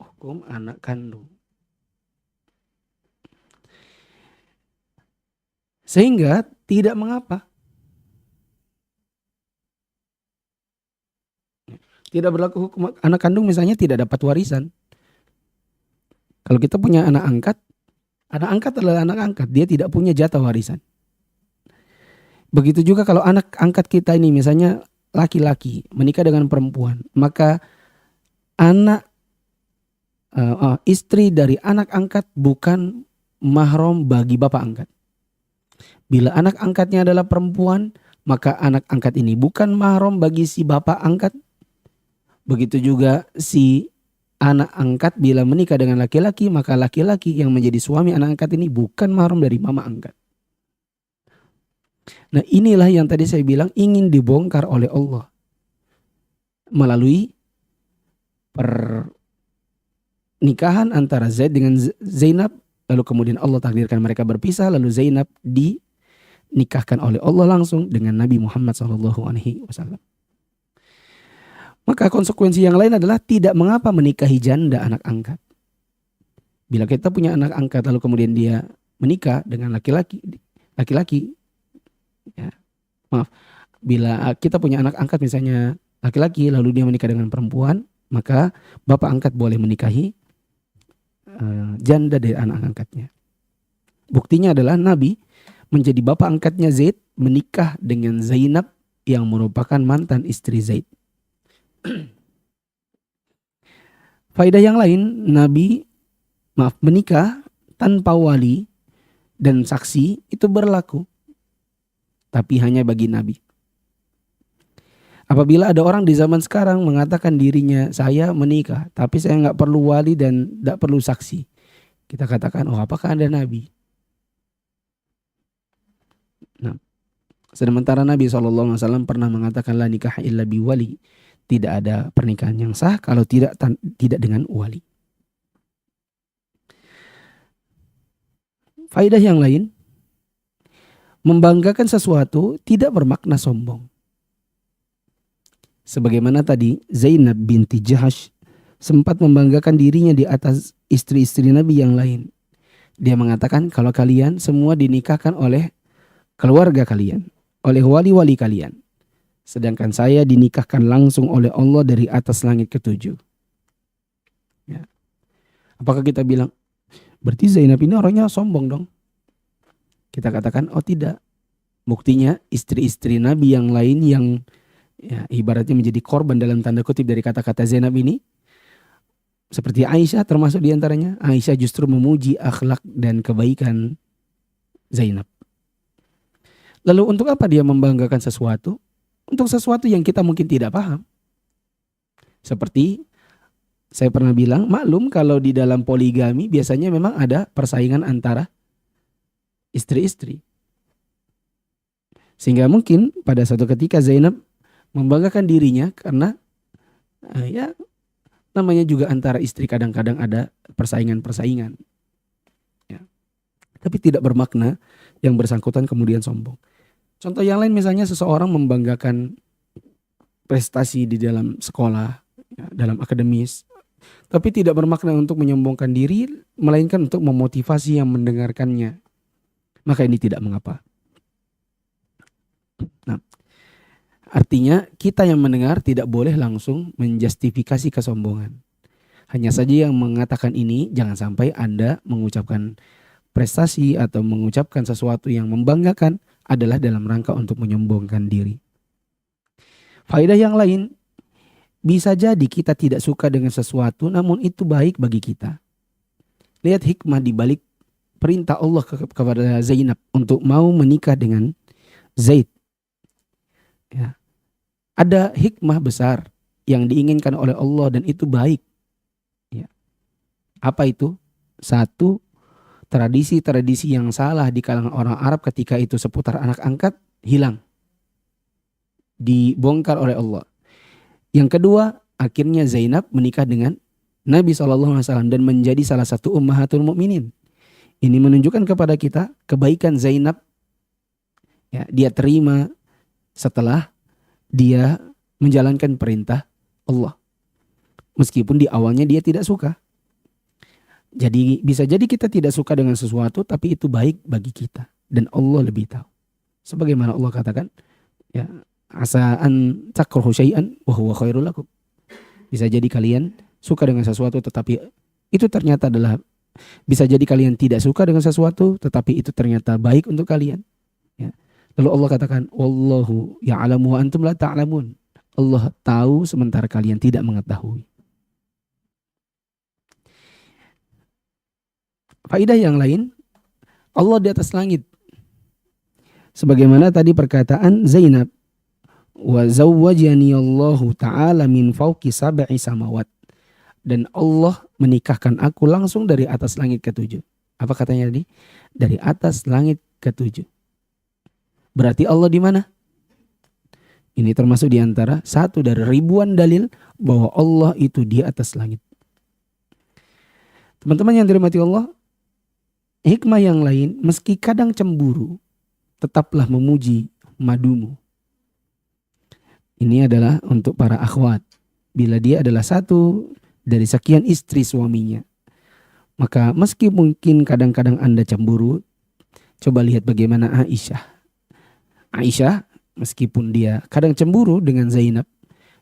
Hukum anak kandung. Sehingga tidak mengapa. Tidak berlaku hukum anak kandung misalnya tidak dapat warisan. Kalau kita punya anak angkat adalah anak angkat. Dia tidak punya jatah warisan. Begitu juga kalau anak angkat kita ini misalnya laki-laki menikah dengan perempuan. Maka istri dari anak angkat bukan mahram bagi bapak angkat. Bila anak angkatnya adalah perempuan, maka anak angkat ini bukan mahram bagi si bapak angkat. Begitu juga si anak angkat bila menikah dengan laki-laki, maka laki-laki yang menjadi suami anak angkat ini bukan mahram dari mama angkat. Nah inilah yang tadi saya bilang ingin dibongkar oleh Allah. Melalui pernikahan antara Zaid dengan Zainab. Lalu kemudian Allah takdirkan mereka berpisah. Lalu Zainab dinikahkan oleh Allah langsung dengan Nabi Muhammad SAW. Maka konsekuensi yang lain adalah tidak mengapa menikahi janda anak angkat. Bila kita punya anak angkat lalu kemudian dia menikah dengan laki-laki, ya, maaf, bila kita punya anak angkat misalnya laki-laki lalu dia menikah dengan perempuan, maka bapak angkat boleh menikahi janda dari anak angkatnya. Buktinya adalah Nabi menjadi bapak angkatnya Zaid menikah dengan Zainab yang merupakan mantan istri Zaid. Faedah yang lain, menikah tanpa wali dan saksi itu berlaku. Tapi hanya bagi Nabi. Apabila ada orang di zaman sekarang mengatakan dirinya saya menikah, tapi saya nggak perlu wali dan nggak perlu saksi. Kita katakan, oh apakah Anda Nabi? Nah, sementara Nabi SAW pernah mengatakan la nikah illa bi wali. Tidak ada pernikahan yang sah kalau tidak dengan wali. Faedah yang lain, membanggakan sesuatu tidak bermakna sombong. Sebagaimana tadi Zainab binti Jahsh sempat membanggakan dirinya di atas istri-istri Nabi yang lain. Dia mengatakan kalau kalian semua dinikahkan oleh keluarga kalian, oleh wali-wali kalian. Sedangkan saya dinikahkan langsung oleh Allah dari atas langit ketujuh. Ya. Apakah kita bilang, berarti Zainab ini orangnya sombong dong? Kita katakan, oh tidak. Buktinya istri-istri Nabi yang lain yang ya, ibaratnya menjadi korban dalam tanda kutip dari kata-kata Zainab ini. Seperti Aisyah termasuk diantaranya. Aisyah justru memuji akhlak dan kebaikan Zainab. Lalu untuk apa dia membanggakan sesuatu? Untuk sesuatu yang kita mungkin tidak paham. Seperti saya pernah bilang, maklum kalau di dalam poligami biasanya memang ada persaingan antara istri-istri. Sehingga mungkin pada suatu ketika Zainab membanggakan dirinya karena ya Namanya juga antara istri kadang-kadang ada persaingan-persaingan. Ya. Tapi tidak bermakna yang bersangkutan kemudian sombong. Contoh yang lain misalnya seseorang membanggakan prestasi di dalam sekolah, ya, dalam akademis. Tapi tidak bermakna untuk menyombongkan diri, melainkan untuk memotivasi yang mendengarkannya. Maka ini tidak mengapa. Nah, artinya kita yang mendengar tidak boleh langsung menjustifikasi kesombongan. Hanya saja yang mengatakan ini jangan sampai Anda mengucapkan prestasi atau mengucapkan sesuatu yang membanggakan adalah dalam rangka untuk menyombongkan diri. Faedah yang lain, bisa jadi kita tidak suka dengan sesuatu namun itu baik bagi kita. Lihat hikmah di balik perintah Allah kepada Zainab untuk mau menikah dengan Zaid. Ya. Ada hikmah besar yang diinginkan oleh Allah dan itu baik. Ya. Apa itu? Satu, tradisi-tradisi yang salah di kalangan orang Arab ketika itu seputar anak angkat hilang. Dibongkar oleh Allah. Yang kedua, akhirnya Zainab menikah dengan Nabi SAW dan menjadi salah satu ummahatul mukminin. Ini menunjukkan kepada kita kebaikan Zainab. Ya, dia terima setelah dia menjalankan perintah Allah. Meskipun di awalnya dia tidak suka. Jadi bisa jadi kita tidak suka dengan sesuatu tapi itu baik bagi kita. Dan Allah lebih tahu. Sebagaimana Allah katakan, ya, asa an takrahu syai'an wa huwa khairul lakum. Bisa jadi kalian suka dengan sesuatu tetapi itu ternyata adalah, bisa jadi kalian tidak suka dengan sesuatu tetapi itu ternyata baik untuk kalian. Ya. Lalu Allah katakan, wallahu ya'lamu wa antum la ta'lamun. Allah tahu sementara kalian tidak mengetahui. Faedah yang lain, Allah di atas langit. Sebagaimana tadi perkataan Zainab, wa zawwajani Allahu ta'ala min fawqi sab'i samawat. Dan Allah menikahkan aku langsung dari atas langit ketujuh. Apa katanya tadi? Dari atas langit ketujuh. Berarti Allah di mana? Ini termasuk di antara satu dari ribuan dalil bahwa Allah itu di atas langit. Teman-teman yang dirahmati Allah, hikmah yang lain, meski kadang cemburu, tetaplah memuji madumu. Ini adalah untuk para akhwat. Bila dia adalah satu dari sekian istri suaminya, maka meski mungkin kadang-kadang Anda cemburu, coba lihat bagaimana Aisyah. Aisyah, meskipun dia kadang cemburu dengan Zainab,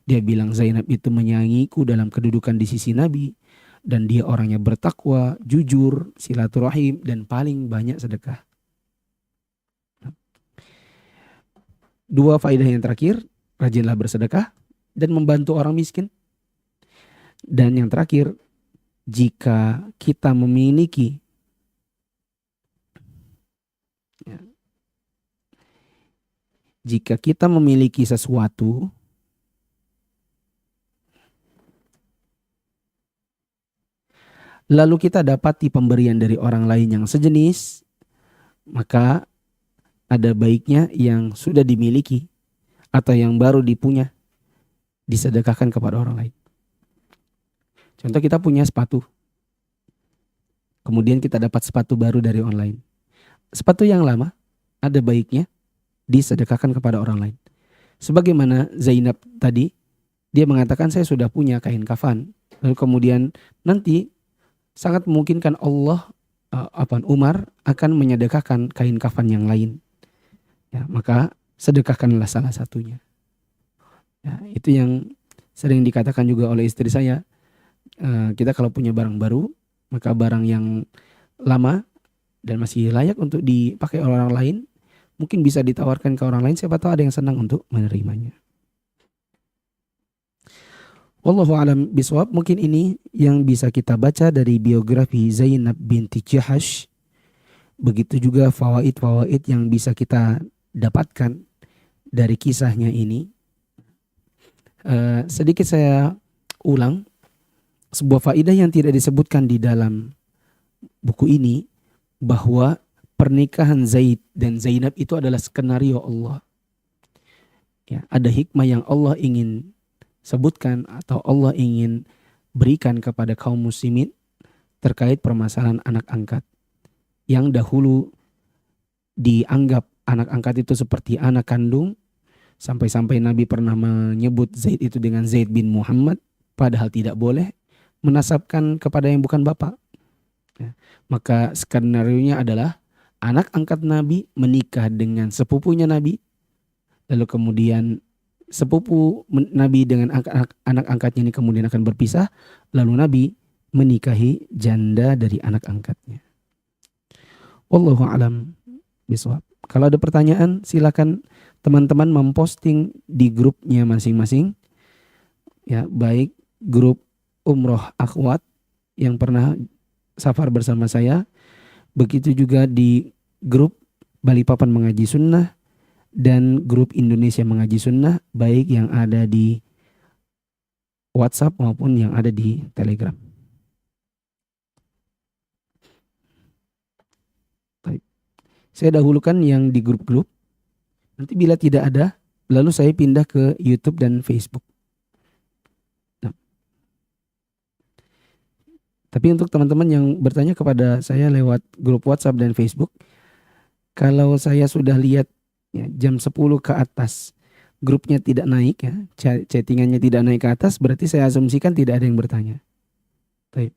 dia bilang Zainab itu menyayangiku dalam kedudukan di sisi Nabi, dan dia orangnya bertakwa, jujur, silaturahim, dan paling banyak sedekah. Dua faedah yang terakhir, rajinlah bersedekah dan membantu orang miskin. Dan yang terakhir, jika kita memiliki sesuatu, lalu kita dapati pemberian dari orang lain yang sejenis, maka ada baiknya yang sudah dimiliki atau yang baru dipunya disedekahkan kepada orang lain. Contoh, kita punya sepatu, kemudian kita dapat sepatu baru dari online. Sepatu yang lama ada baiknya disedekahkan kepada orang lain. Sebagaimana Zainab tadi, dia mengatakan saya sudah punya kain kafan, lalu kemudian nanti sangat memungkinkan Umar akan menyedekahkan kain kafan yang lain. Ya, maka sedekahkanlah salah satunya. Ya, itu yang sering dikatakan juga oleh istri saya. Kita kalau punya barang baru, maka barang yang lama dan masih layak untuk dipakai oleh orang lain, mungkin bisa ditawarkan ke orang lain. Siapa tahu ada yang senang untuk menerimanya. Wallahu a'lam bishawab. Mungkin ini yang bisa kita baca dari biografi Zainab binti Jahash. Begitu juga fawaid-fawaid yang bisa kita dapatkan dari kisahnya ini. Sedikit saya ulang sebuah faedah yang tidak disebutkan di dalam buku ini, bahwa pernikahan Zaid dan Zainab itu adalah skenario Allah. Ya, ada hikmah yang Allah ingin sebutkan atau Allah ingin berikan kepada kaum muslimin terkait permasalahan anak angkat. Yang dahulu dianggap anak angkat itu seperti anak kandung, sampai-sampai Nabi pernah menyebut Zaid itu dengan Zaid bin Muhammad, padahal tidak boleh menasabkan kepada yang bukan bapak. Ya. Maka skenario-nya adalah anak angkat Nabi menikah dengan sepupunya Nabi, lalu kemudian sepupu Nabi dengan anak angkatnya ini kemudian akan berpisah, lalu Nabi menikahi janda dari anak angkatnya. Wallahu alam bisawab. Kalau ada pertanyaan silakan teman-teman memposting di grupnya masing-masing. Ya, baik grup Umroh Akhwat yang pernah safar bersama saya, begitu juga di grup Balikpapan Mengaji Sunnah dan grup Indonesia Mengaji Sunnah, baik yang ada di WhatsApp maupun yang ada di Telegram. Baik. Saya dahulukan yang di grup-grup. Nanti bila tidak ada, lalu saya pindah ke YouTube dan Facebook. Nah. Tapi untuk teman-teman yang bertanya kepada saya lewat grup WhatsApp dan Facebook, kalau saya sudah lihat ya, jam 10 ke atas grupnya tidak naik ya, chattingannya tidak naik ke atas, berarti saya asumsikan tidak ada yang bertanya. Baik.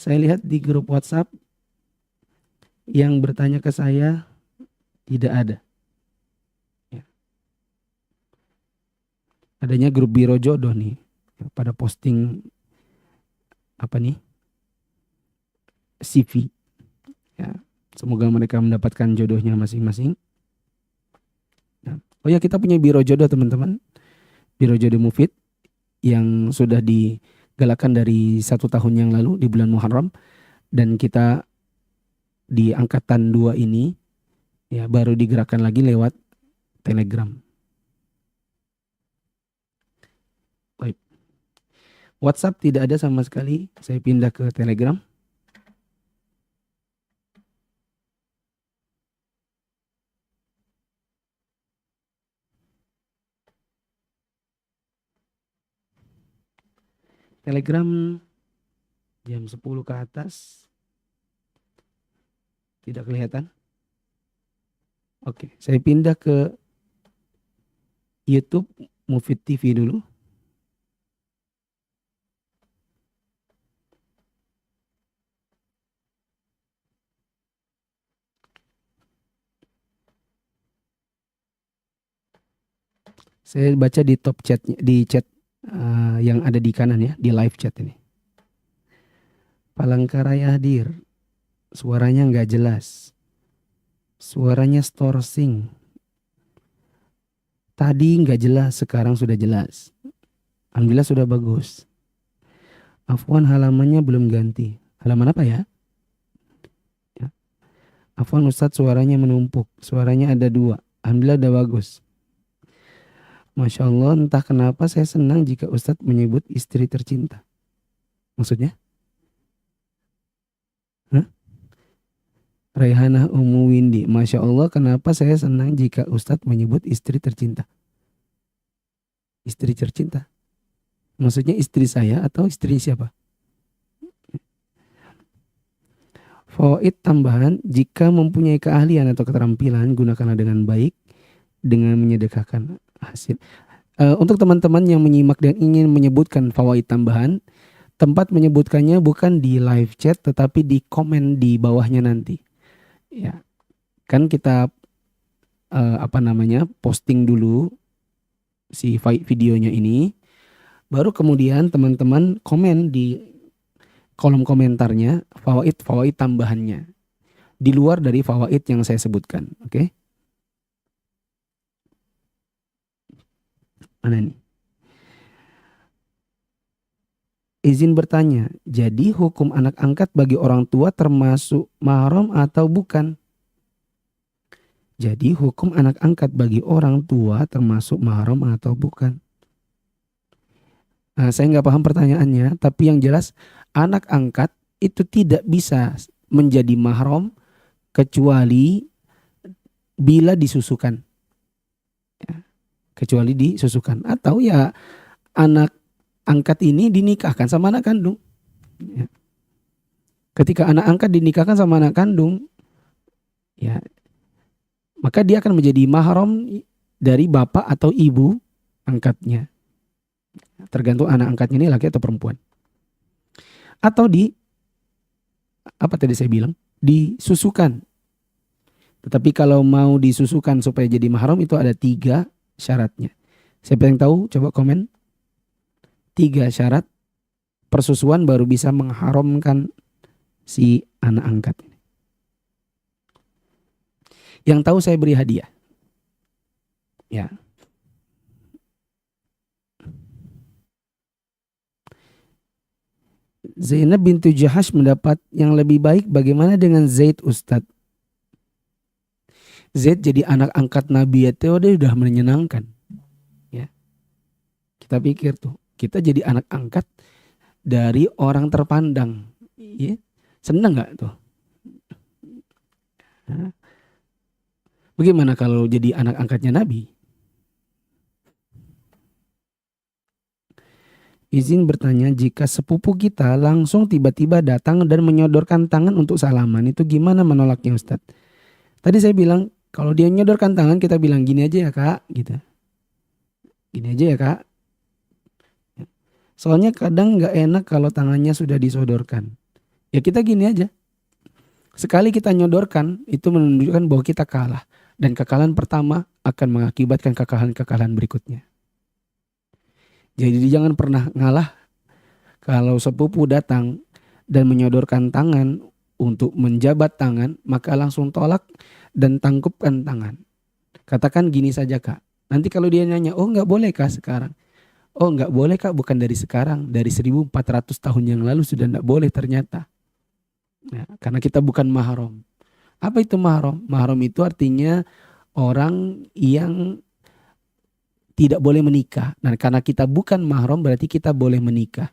Saya lihat di grup WhatsApp yang bertanya ke saya tidak ada. Ya. Adanya grup Biro Jodoh nih, ya, pada posting apa nih? CV. Ya, semoga mereka mendapatkan jodohnya masing-masing. Nah, oh ya, kita punya Biro Jodoh teman-teman, Biro Jodoh Mufid yang sudah digalakkan dari 1 tahun yang lalu di bulan Muharram, dan kita di angkatan 2 ini ya baru digerakkan lagi lewat Telegram. Baik. WhatsApp tidak ada sama sekali, saya pindah ke Telegram. Telegram jam 10 ke atas tidak kelihatan. Oke, saya pindah ke YouTube Mufid TV dulu. Saya baca di top chatnya, di chat yang ada di kanan ya, di live chat ini. Palangkaraya hadir, suaranya nggak jelas, suaranya storsing. Tadi nggak jelas, sekarang sudah jelas. Alhamdulillah sudah bagus. Afwan, halamannya belum ganti. Halaman apa ya? Ya. Afwan Ustadz, suaranya menumpuk, suaranya ada 2. Alhamdulillah udah bagus. Masya Allah, entah kenapa saya senang jika Ustadz menyebut istri tercinta. Maksudnya? Hah? Raihanah Ummu Windy. Masya Allah, kenapa saya senang jika Ustadz menyebut istri tercinta? Istri tercinta? Maksudnya istri saya atau istri siapa? Fawaid tambahan, jika mempunyai keahlian atau keterampilan, gunakanlah dengan baik dengan menyedekahkan hasil. Untuk teman-teman yang menyimak dan ingin menyebutkan fawaid tambahan, tempat menyebutkannya bukan di live chat tetapi di komen di bawahnya nanti. Ya, kan kita posting dulu si videonya ini, baru kemudian teman-teman komen di kolom komentarnya fawaid tambahannya di luar dari fawaid yang saya sebutkan. Oke? Mana nih? Izin bertanya, jadi hukum anak angkat bagi orang tua termasuk mahram atau bukan? Jadi hukum anak angkat bagi orang tua termasuk mahram atau bukan? Saya nggak paham pertanyaannya, tapi yang jelas anak angkat itu tidak bisa menjadi mahram kecuali bila disusukan. Ya, kecuali disusukan. Atau ya anak angkat ini dinikahkan sama anak kandung. Ya. Ketika anak angkat dinikahkan sama anak kandung, ya, maka dia akan menjadi mahram dari bapak atau ibu angkatnya. Tergantung anak angkatnya ini laki atau perempuan. Atau apa tadi saya bilang? Disusukan. Tetapi kalau mau disusukan supaya jadi mahram itu ada 3 syaratnya. Siapa yang tahu? Coba komen. 3 syarat persusuan baru bisa mengharamkan si anak angkat. Yang tahu saya beri hadiah. Ya. Zainab bintu Jahash mendapat yang lebih baik, bagaimana dengan Zaid Ustadz? Zaid jadi anak angkat Nabi itu dia udah menyenangkan. Ya. Kita pikir tuh, kita jadi anak angkat dari orang terpandang. Ya. Seneng gak tuh? Bagaimana kalau jadi anak angkatnya Nabi? Izin bertanya, jika sepupu kita langsung tiba-tiba datang dan menyodorkan tangan untuk salaman, itu gimana menolaknya Ustadz? Tadi saya bilang, kalau dia menyodorkan tangan kita bilang gini aja ya kak, gitu. Gini aja ya kak. Soalnya kadang gak enak kalau tangannya sudah disodorkan. Ya kita gini aja. Sekali kita nyodorkan, itu menunjukkan bahwa kita kalah. Dan kekalahan pertama akan mengakibatkan kekalahan-kekalahan berikutnya. Jadi jangan pernah ngalah kalau sepupu datang dan menyodorkan tangan untuk menjabat tangan, maka langsung tolak dan tangkupkan tangan. Katakan gini saja kak. Nanti kalau dia nanya, oh nggak boleh kak sekarang? Oh nggak boleh kak, bukan dari sekarang. Dari 1400 tahun yang lalu sudah nggak boleh ternyata. Ya, karena kita bukan mahram. Apa itu mahram? Mahram itu artinya orang yang tidak boleh menikah. Nah karena kita bukan mahram berarti kita boleh menikah.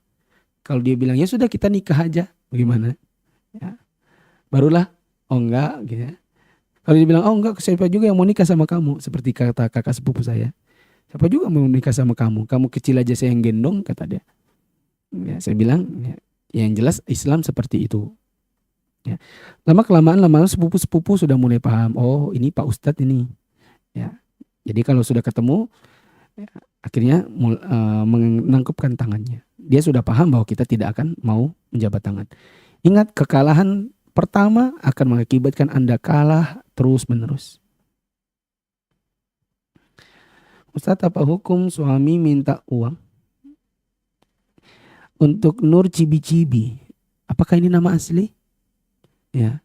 Kalau dia bilang ya sudah kita nikah aja, bagaimana? Ya. Barulah oh enggak gitu ya. Kalau dia bilang oh enggak, siapa juga yang mau nikah sama kamu, seperti kata kakak sepupu saya. Siapa juga mau nikah sama kamu? Kamu kecil aja saya yang gendong, kata dia. Ya, saya bilang ya, yang jelas Islam seperti itu. Ya. Lama-kelamaan sepupu-sepupu sudah mulai paham. Oh ini Pak Ustadz ini. Ya. Jadi kalau sudah ketemu ya, akhirnya menangkupkan tangannya. Dia sudah paham bahwa kita tidak akan mau menjabat tangan. Ingat, kekalahan pertama akan mengakibatkan Anda kalah terus-menerus. Ustadz, apa hukum suami minta uang untuk Nur Cibi-Cibi? Apakah ini nama asli? Ya,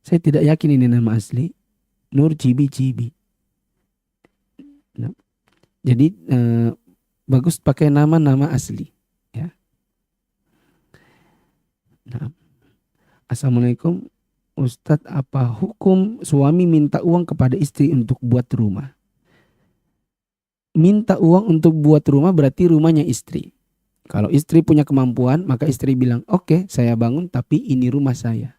saya tidak yakin ini nama asli. Nur Cibi-Cibi. Nah, jadi bagus pakai nama-nama asli. Ya. Nah. Assalamualaikum Ustadz, apa hukum suami minta uang kepada istri untuk buat rumah? Minta uang untuk buat rumah berarti rumahnya istri. Kalau istri punya kemampuan maka istri bilang oke, saya bangun tapi ini rumah saya.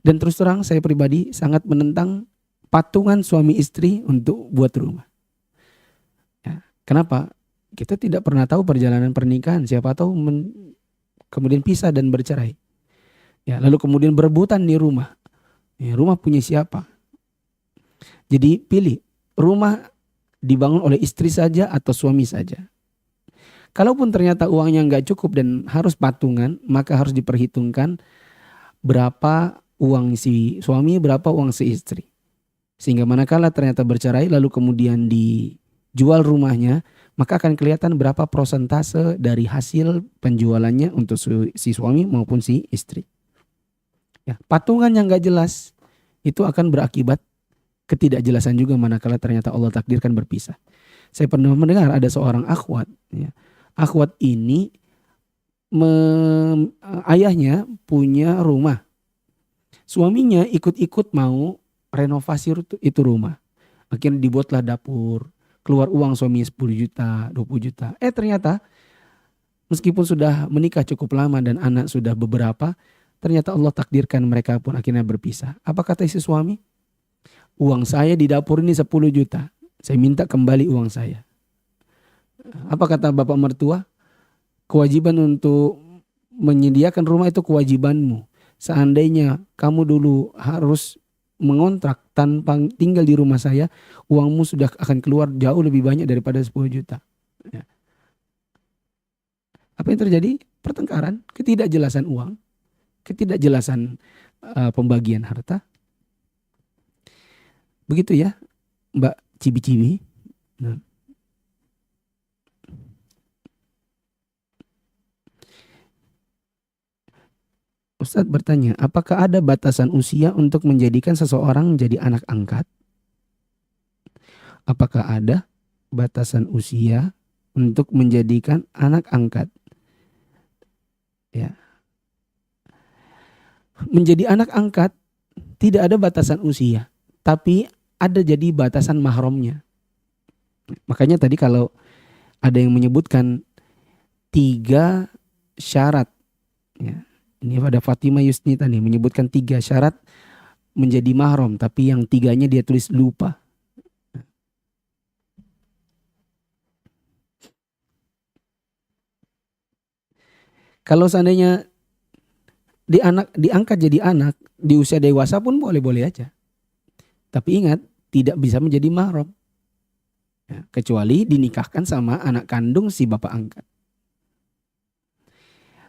Dan terus terang saya pribadi sangat menentang patungan suami istri untuk buat rumah. Ya, kenapa? Kita tidak pernah tahu perjalanan pernikahan. Siapa tahu kemudian pisah dan bercerai. Ya, lalu kemudian berebutan di rumah. Ya, rumah punya siapa? Jadi pilih rumah dibangun oleh istri saja atau suami saja. Kalaupun ternyata uangnya nggak cukup dan harus patungan, maka harus diperhitungkan berapa uang si suami, berapa uang si istri. Sehingga manakala ternyata bercerai lalu kemudian dijual rumahnya, maka akan kelihatan berapa persentase dari hasil penjualannya untuk si suami maupun si istri. Ya, patungan yang nggak jelas itu akan berakibat ketidakjelasan juga manakala ternyata Allah takdirkan berpisah. Saya pernah mendengar ada seorang akhwat. Ya. Akhwat ini ayahnya punya rumah. Suaminya ikut-ikut mau renovasi itu rumah. Akhirnya dibuatlah dapur. Keluar uang suami 10 juta, 20 juta. Ternyata meskipun sudah menikah cukup lama dan anak sudah beberapa, ternyata Allah takdirkan mereka pun akhirnya berpisah. Apa kata si suami? Uang saya di dapur ini 10 juta. Saya minta kembali uang saya. Apa kata bapak mertua? Kewajiban untuk menyediakan rumah itu kewajibanmu. Seandainya kamu dulu harus mengontrak tanpa tinggal di rumah saya, uangmu sudah akan keluar jauh lebih banyak daripada 10 juta. Ya. Apa yang terjadi? Pertengkaran, ketidakjelasan uang, ketidakjelasan pembagian harta. Begitu ya, Mbak Cibi-Cibi. Nah. Ustadz bertanya, apakah ada batasan usia untuk menjadikan seseorang menjadi anak angkat? Apakah ada batasan usia untuk menjadikan anak angkat? Ya. Menjadi anak angkat tidak ada batasan usia, tapi ada jadi batasan mahramnya. Makanya tadi kalau ada yang menyebutkan 3 syarat, ya. Ini pada Fatimah Yusnita nih menyebutkan 3 syarat menjadi mahram, tapi yang 3-nya dia tulis lupa. Kalau seandainya diangkat jadi anak di usia dewasa pun boleh-boleh aja. Tapi ingat, tidak bisa menjadi mahram. Ya, kecuali dinikahkan sama anak kandung si bapak angkat.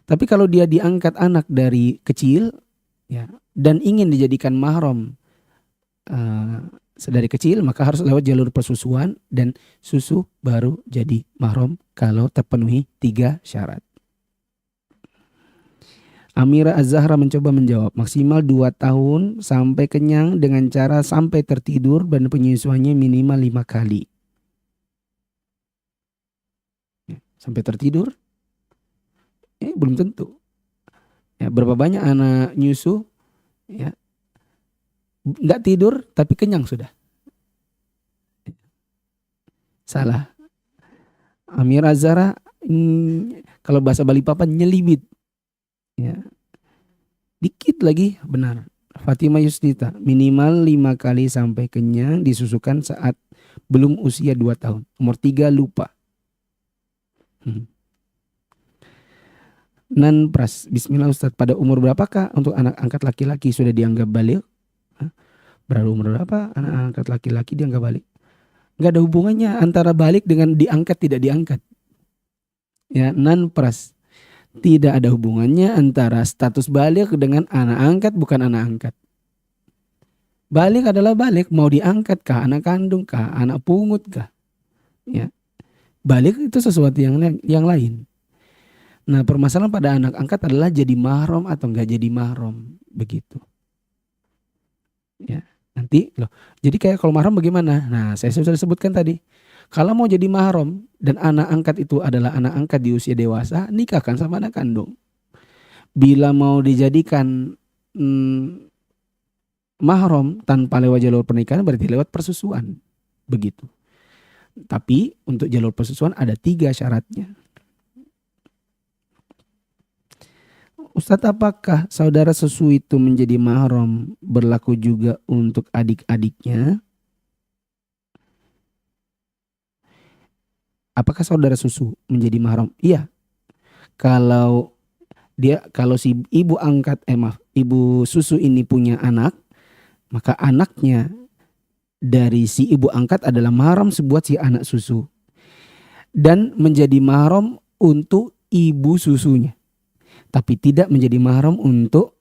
Tapi kalau dia diangkat anak dari kecil, ya, dan ingin dijadikan mahram dari kecil, maka harus lewat jalur persusuan dan susu baru jadi mahram kalau terpenuhi 3 syarat. Amira Az-Zahra mencoba menjawab, maksimal 2 tahun sampai kenyang dengan cara sampai tertidur dan penyusuannya minimal 5 kali. Sampai tertidur? Belum tentu. Ya, berapa banyak anak nyusu, ya, nggak tidur tapi kenyang sudah. Salah. Amira Az-Zahra, kalau bahasa Balikpapan nyelibit. Ya. Dikit lagi benar. Fatimah Yusnita minimal 5 kali sampai kenyang disusukan saat belum usia 2 tahun. Nomor 3 lupa. Nan Pras, bismillah Ustadz, pada umur berapakah untuk anak angkat laki-laki sudah dianggap balik? Berapa umur berapa anak angkat laki-laki dianggap balik? Nggak ada hubungannya antara balik dengan diangkat tidak diangkat. Ya, Nan Pras. Tidak ada hubungannya antara status balik dengan anak angkat bukan anak angkat. Balik adalah balik, mau diangkat kah, anak kandung kah, anak pungut kah. Ya. Balik itu sesuatu yang lain. Nah, permasalahan pada anak angkat adalah jadi mahram atau enggak jadi mahram, begitu. Ya, nanti loh. Jadi kayak kalau mahram bagaimana? Nah, saya sudah sebutkan tadi. Kalau mau jadi mahram dan anak angkat itu adalah anak angkat di usia dewasa, nikahkan sama anak kandung. Bila mau dijadikan mahram tanpa lewat jalur pernikahan berarti lewat persusuan. Begitu. Tapi untuk jalur persusuan ada 3 syaratnya. Ustadz, apakah saudara susu itu menjadi mahram berlaku juga untuk adik-adiknya? Apakah saudara susu menjadi mahram? Iya. Kalau si ibu angkat ibu susu ini punya anak, maka anaknya dari si ibu angkat adalah mahram sebuah si anak susu. Dan menjadi mahram untuk ibu susunya. Tapi tidak menjadi mahram untuk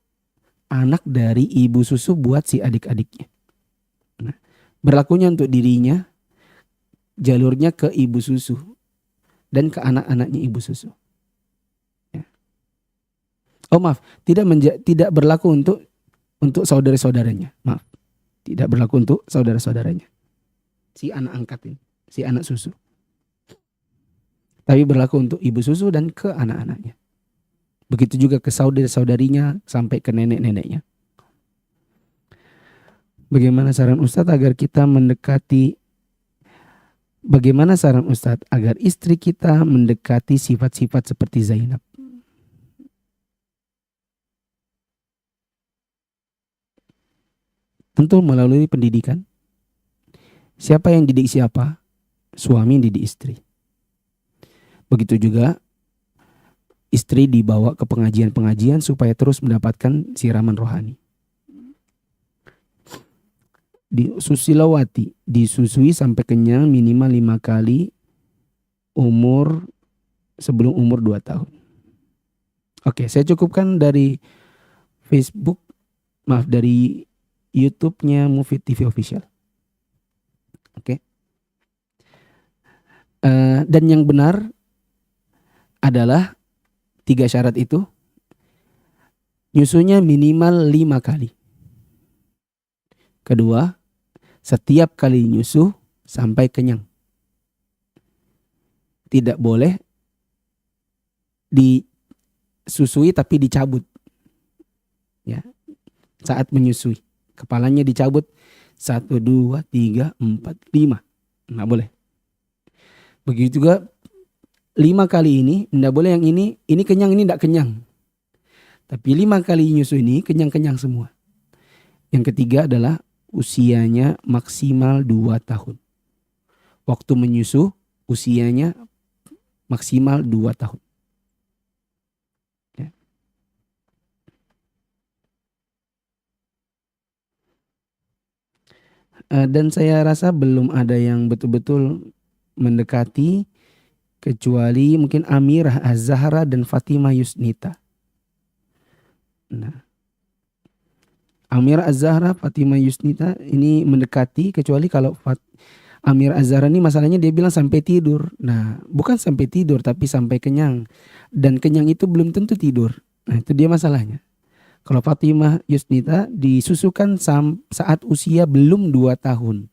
anak dari ibu susu buat si adik-adiknya. Nah, berlakunya untuk dirinya, jalurnya ke ibu susu dan ke anak-anaknya ibu susu. Ya. Oh maaf, tidak berlaku untuk saudara-saudaranya. Maaf, tidak berlaku untuk saudara-saudaranya. Si anak angkat ini, si anak susu. Tapi berlaku untuk ibu susu dan ke anak-anaknya. Begitu juga ke saudara-saudarinya sampai ke nenek-neneknya. Bagaimana saran Ustadz agar istri kita mendekati sifat-sifat seperti Zainab? Tentu melalui pendidikan. Siapa yang didik siapa? Suami yang didik istri. Begitu juga istri dibawa ke pengajian-pengajian supaya terus mendapatkan siraman rohani. Susilawati disusui sampai kenyang minimal 5 kali sebelum umur 2 tahun. Oke, saya cukupkan dari dari YouTube-nya Mufid TV Official. Oke. Dan yang benar adalah 3 syarat itu, nyusunya minimal 5 kali. Kedua, setiap kali nyusu sampai kenyang. Tidak boleh disusui tapi dicabut. Ya. Saat menyusui, kepalanya dicabut 1, 2, 3, 4, 5. Nggak boleh. Begitu juga 5 kali ini, nggak boleh yang ini kenyang, ini nggak kenyang. Tapi 5 kali nyusu ini kenyang-kenyang semua. Yang ketiga adalah usianya maksimal 2 tahun. Waktu menyusu usianya maksimal 2 tahun. Ya. Dan saya rasa belum ada yang betul-betul mendekati kecuali mungkin Amirah Az-Zahra dan Fatimah Yusnita. Nah, Amirah Az-Zahra, Fatimah Yusnita ini mendekati, kecuali kalau Amirah Az-Zahra ini masalahnya dia bilang sampai tidur. Nah, bukan sampai tidur tapi sampai kenyang. Dan kenyang itu belum tentu tidur. Nah, itu dia masalahnya. Kalau Fatimah Yusnita disusukan saat usia belum 2 tahun.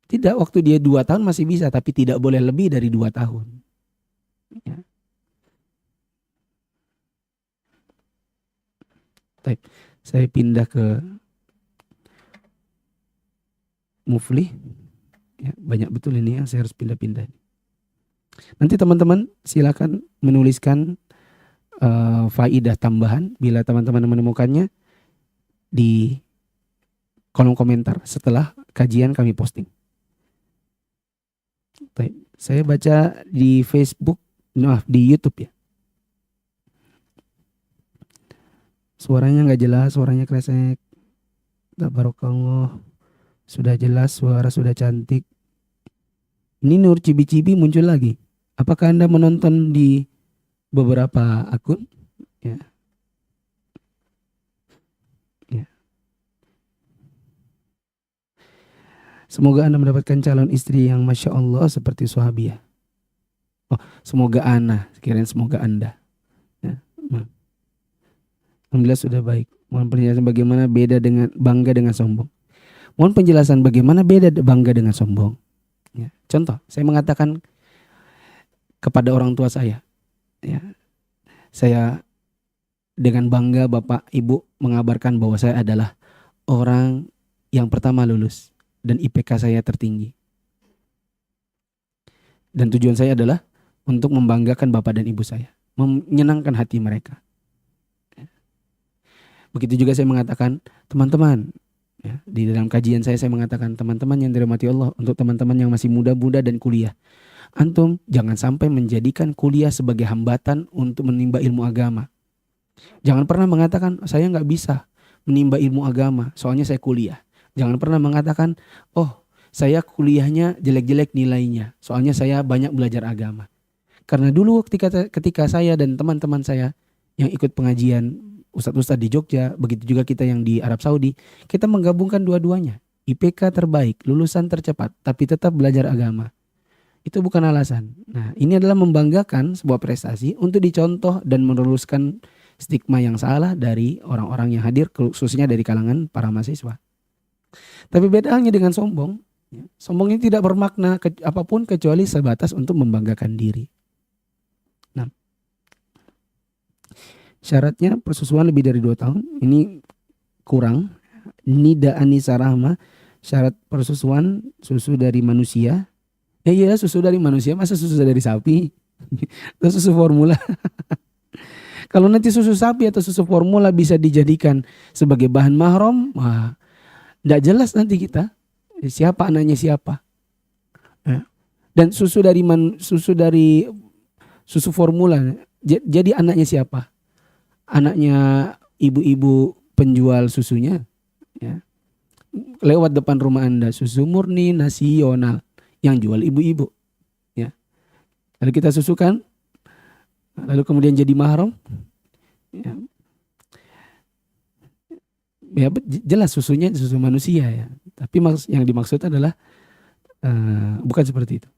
Tidak, waktu dia 2 tahun masih bisa, tapi tidak boleh lebih dari 2 tahun. Ya. Baik, saya pindah ke Muflih. Ya, banyak betul ini yang saya harus pindah-pindah. Nanti teman-teman silakan menuliskan faidah tambahan bila teman-teman menemukannya di kolom komentar setelah kajian kami posting. Baik, saya baca di Facebook, di YouTube ya. Suaranya nggak jelas, suaranya kresek. Tabarakallah. Sudah jelas, suara sudah cantik. Ini Nur Cibi-Cibi muncul lagi. Apakah Anda menonton di beberapa akun? Ya. Ya. Semoga Anda mendapatkan calon istri yang Masya Allah seperti Suhabiyah. Oh, semoga Ana, kirain semoga Anda. Ya. Alhamdulillah sudah baik. Mohon penjelasan bagaimana beda dengan bangga dengan sombong. Mohon penjelasan bagaimana beda bangga dengan sombong. Ya. Contoh, saya mengatakan kepada orang tua saya, ya, saya dengan bangga Bapak Ibu mengabarkan bahwa saya adalah orang yang pertama lulus dan IPK saya tertinggi. Dan tujuan saya adalah untuk membanggakan Bapak dan Ibu saya, menyenangkan hati mereka. Begitu juga saya mengatakan teman-teman, ya, di dalam kajian saya mengatakan teman-teman yang dirahmati Allah, untuk teman-teman yang masih muda-muda dan kuliah, antum jangan sampai menjadikan kuliah sebagai hambatan untuk menimba ilmu agama. Jangan pernah mengatakan saya nggak bisa menimba ilmu agama soalnya saya kuliah. Jangan pernah mengatakan oh saya kuliahnya jelek-jelek nilainya soalnya saya banyak belajar agama. Karena dulu ketika saya dan teman-teman saya yang ikut pengajian ustadz-ustadz di Jogja, begitu juga kita yang di Arab Saudi, kita menggabungkan dua-duanya. IPK terbaik, lulusan tercepat, tapi tetap belajar agama. Itu bukan alasan. Nah, ini adalah membanggakan sebuah prestasi untuk dicontoh dan meneruskan stigma yang salah dari orang-orang yang hadir, khususnya dari kalangan para mahasiswa. Tapi beda halnya dengan sombong. Sombong ini tidak bermakna apapun kecuali sebatas untuk membanggakan diri. Nah, syaratnya persusuan lebih dari 2 tahun. Ini kurang. Nida Anisa Rahma, syarat persusuan susu dari manusia. Iya, susu dari manusia, masa susu dari sapi? Atau susu formula? Kalau nanti susu sapi atau susu formula bisa dijadikan sebagai bahan mahram, wah, nggak jelas nanti kita siapa anaknya siapa. Dan susu dari susu formula. Jadi anaknya siapa? Anaknya ibu-ibu penjual susunya, ya. Lewat depan rumah Anda, susu murni nasional yang jual ibu-ibu, ya. Lalu kita susukan, lalu kemudian jadi mahram, ya. Ya jelas susunya susu manusia, ya. Tapi yang dimaksud adalah bukan seperti itu.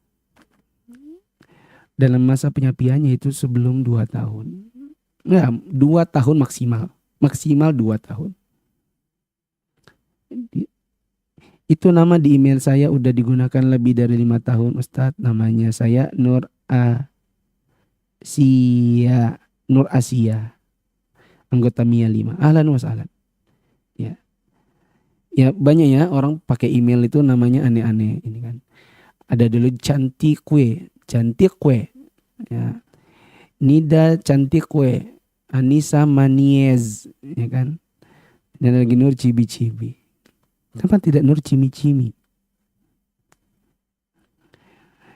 Dalam masa penyapiannya itu sebelum 2 tahun. Enggak, 2 tahun maksimal. Maksimal 2 tahun. Itu nama di email saya udah digunakan lebih dari 5 tahun, Ustadz. Namanya saya Nur Asia. Anggota MIA 5. Ahlan wa sahlan. Ya. Ya banyak ya orang pakai email itu namanya aneh-aneh ini kan. Ada dulu cantik kue, ya. Nida cantik kue, Anissa Maniez, ya kan. Dan lagi Nur Cibi-Cibi. Kenapa tidak Nur Cimi-Cimi?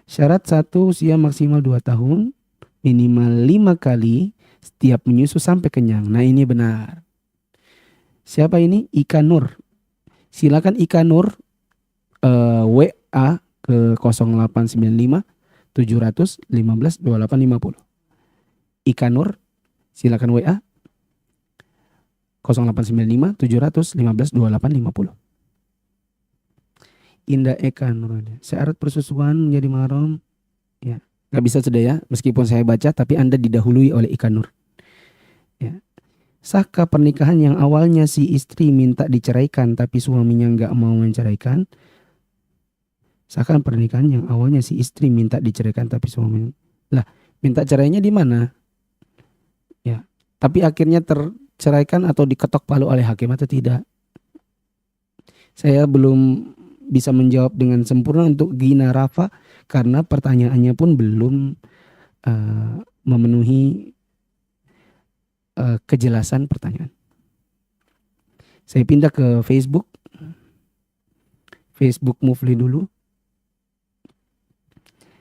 Syarat 1, usia maksimal 2 tahun, minimal 5 kali setiap menyusu sampai kenyang. Nah ini benar. Siapa ini? Ika Nur. Silakan Ika Nur WA ke 0895 715 2850. Ika Nur, silakan WA 0895 715 2850. Indah Eka Nur. Syarat persusuan menjadi mahram, ya. Gak bisa sudah ya, meskipun saya baca tapi Anda didahului oleh Ika Nur. Ya. Sahkah pernikahan yang awalnya si istri minta diceraikan tapi suaminya gak mau menceraikan? Sahkah pernikahan yang awalnya si istri minta diceraikan tapi suaminya, lah minta cerainya di mana? Ya, tapi akhirnya terceraikan atau diketok palu oleh hakim atau tidak? Saya belum bisa menjawab dengan sempurna untuk Gina Rafa karena pertanyaannya pun belum memenuhi kejelasan pertanyaan. Saya pindah ke Facebook Mufli dulu.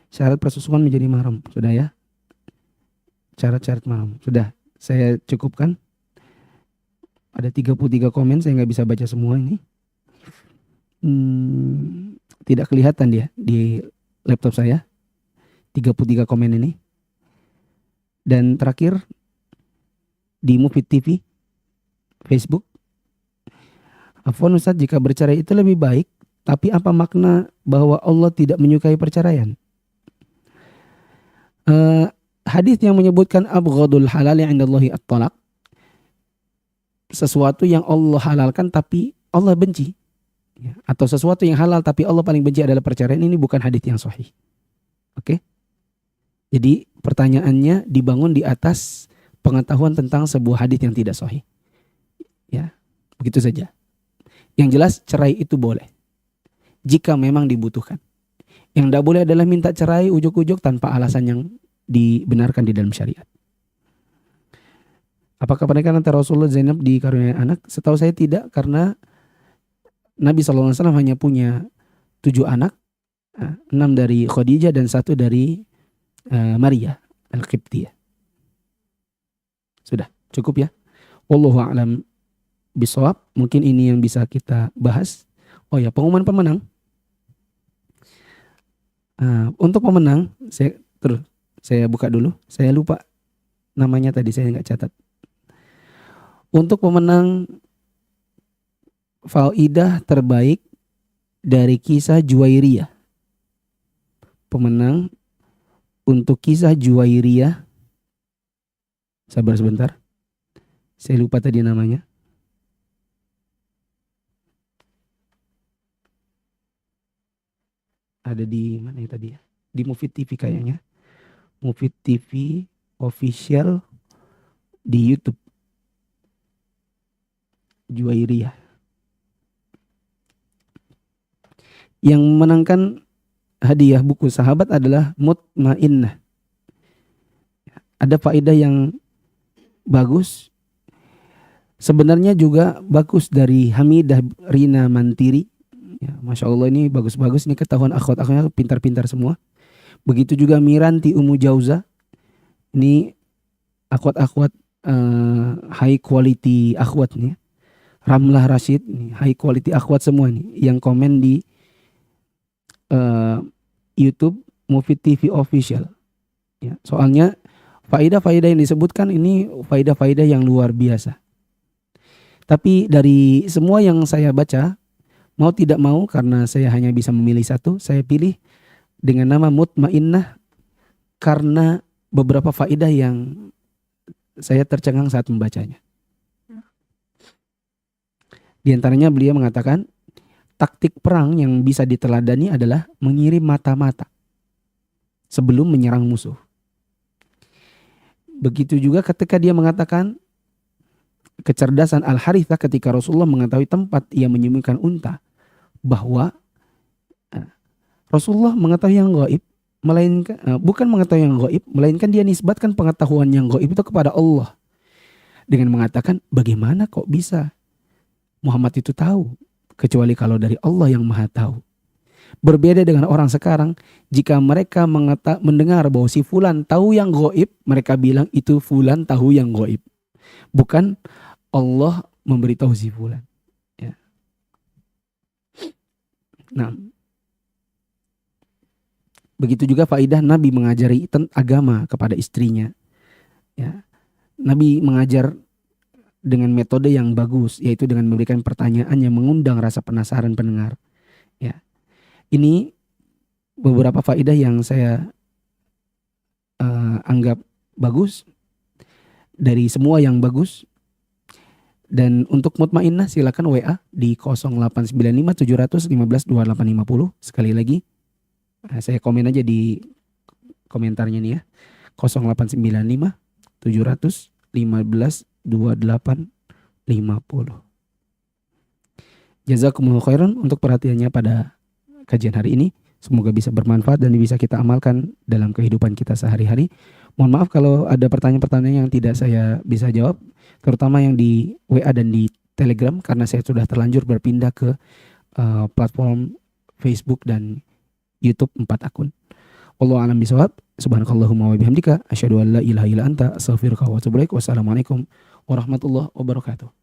Syarat persusuan menjadi mahram, sudah ya? Syarat-syarat mahram, sudah. Saya cukupkan. Ada 33 komen, saya nggak bisa baca semua ini. Tidak kelihatan dia di laptop saya. 33 komen ini. Dan terakhir di Mufid TV Facebook. Afwan Ustaz, jika bercerai itu lebih baik, tapi apa makna bahwa Allah tidak menyukai perceraian? Hadis yang menyebutkan abghadul halal indallahi at-talaq, sesuatu yang Allah halalkan tapi Allah benci, ya. Atau sesuatu yang halal tapi Allah paling benci adalah perceraian, ini bukan hadis yang sahih. Oke? Jadi pertanyaannya dibangun di atas pengetahuan tentang sebuah hadis yang tidak sahih. Ya, begitu saja. Yang jelas cerai itu boleh jika memang dibutuhkan. Yang tidak boleh adalah minta cerai ujuk-ujuk tanpa alasan yang dibenarkan di dalam syariat. Apakah pernikahan antara Rasulullah Zainab dikaruniai anak? Setahu saya tidak, karena Nabi SAW hanya punya 7 anak, 6 dari Khadijah dan 1 dari Maria Al-Qibtiyah. Sudah, cukup ya. Wallahu a'lam bishawab. Mungkin ini yang bisa kita bahas. Oh ya, pengumuman pemenang. Untuk pemenang, saya buka dulu. Saya lupa namanya tadi, saya nggak catat. Untuk pemenang faidah terbaik dari kisah Juwairiyah. Pemenang untuk kisah Juwairiyah. Sabar sebentar. Saya lupa tadi namanya. Ada di mana ya tadi ya? Di Mufid TV kayaknya. Mufid TV official di YouTube. Juwairiyah. Yang menangkan hadiah buku sahabat adalah Mutmainnah. Ada faedah yang bagus. Sebenarnya juga bagus dari Hamidah Rina Mantiri. Ya, Masya Allah, ini bagus-bagus. Ini ketahuan akhwat-akhwatnya pintar-pintar semua. Begitu juga Miranti Umu Jauza. Ini akhwat-akhwat high quality akhwat nih. Ramlah Rashid nih, high quality akhwat semua nih yang komen di YouTube Mufid TV Official. Ya, soalnya faidah-faidah yang disebutkan ini faidah-faidah yang luar biasa. Tapi dari semua yang saya baca, mau tidak mau karena saya hanya bisa memilih satu, saya pilih dengan nama Mutmainnah karena beberapa faidah yang saya tercengang saat membacanya. Di antaranya beliau mengatakan, taktik perang yang bisa diteladani adalah mengirim mata-mata sebelum menyerang musuh. Begitu juga ketika dia mengatakan kecerdasan Al-Harithah ketika Rasulullah mengetahui tempat ia menyembunyikan unta, bahwa Rasulullah mengetahui yang gaib, melainkan bukan mengetahui yang gaib, melainkan dia nisbatkan pengetahuan yang gaib itu kepada Allah dengan mengatakan, bagaimana kok bisa Muhammad itu tahu kecuali kalau dari Allah yang Maha tahu. Berbeda dengan orang sekarang, jika mereka mendengar bahwa si fulan tahu yang gaib, mereka bilang itu fulan tahu yang gaib, bukan Allah memberitahu si fulan. Ya. Nah, begitu juga faidah Nabi mengajari agama kepada istrinya. Ya. Nabi mengajar dengan metode yang bagus, yaitu dengan memberikan pertanyaan yang mengundang rasa penasaran pendengar. Ya. Ini beberapa faidah yang saya anggap bagus dari semua yang bagus. Dan untuk Mutmainnah silakan WA di 0895 715 2850. Sekali lagi saya komen aja di komentarnya nih ya. 0895 715 2850. Jazakumullah khairan untuk perhatiannya pada kajian hari ini. Semoga bisa bermanfaat dan bisa kita amalkan dalam kehidupan kita sehari-hari. Mohon maaf kalau ada pertanyaan-pertanyaan yang tidak saya bisa jawab, terutama yang di WA dan di Telegram, karena saya sudah terlanjur berpindah ke platform Facebook dan YouTube 4 akun. Wallahu a'lam bishawab. Subhanakallahumma wa bihamdika asyhadu an la ilaha illa anta astaghfiruka wa atubu ilaik. Wassalamualaikum warahmatullahi wabarakatuh.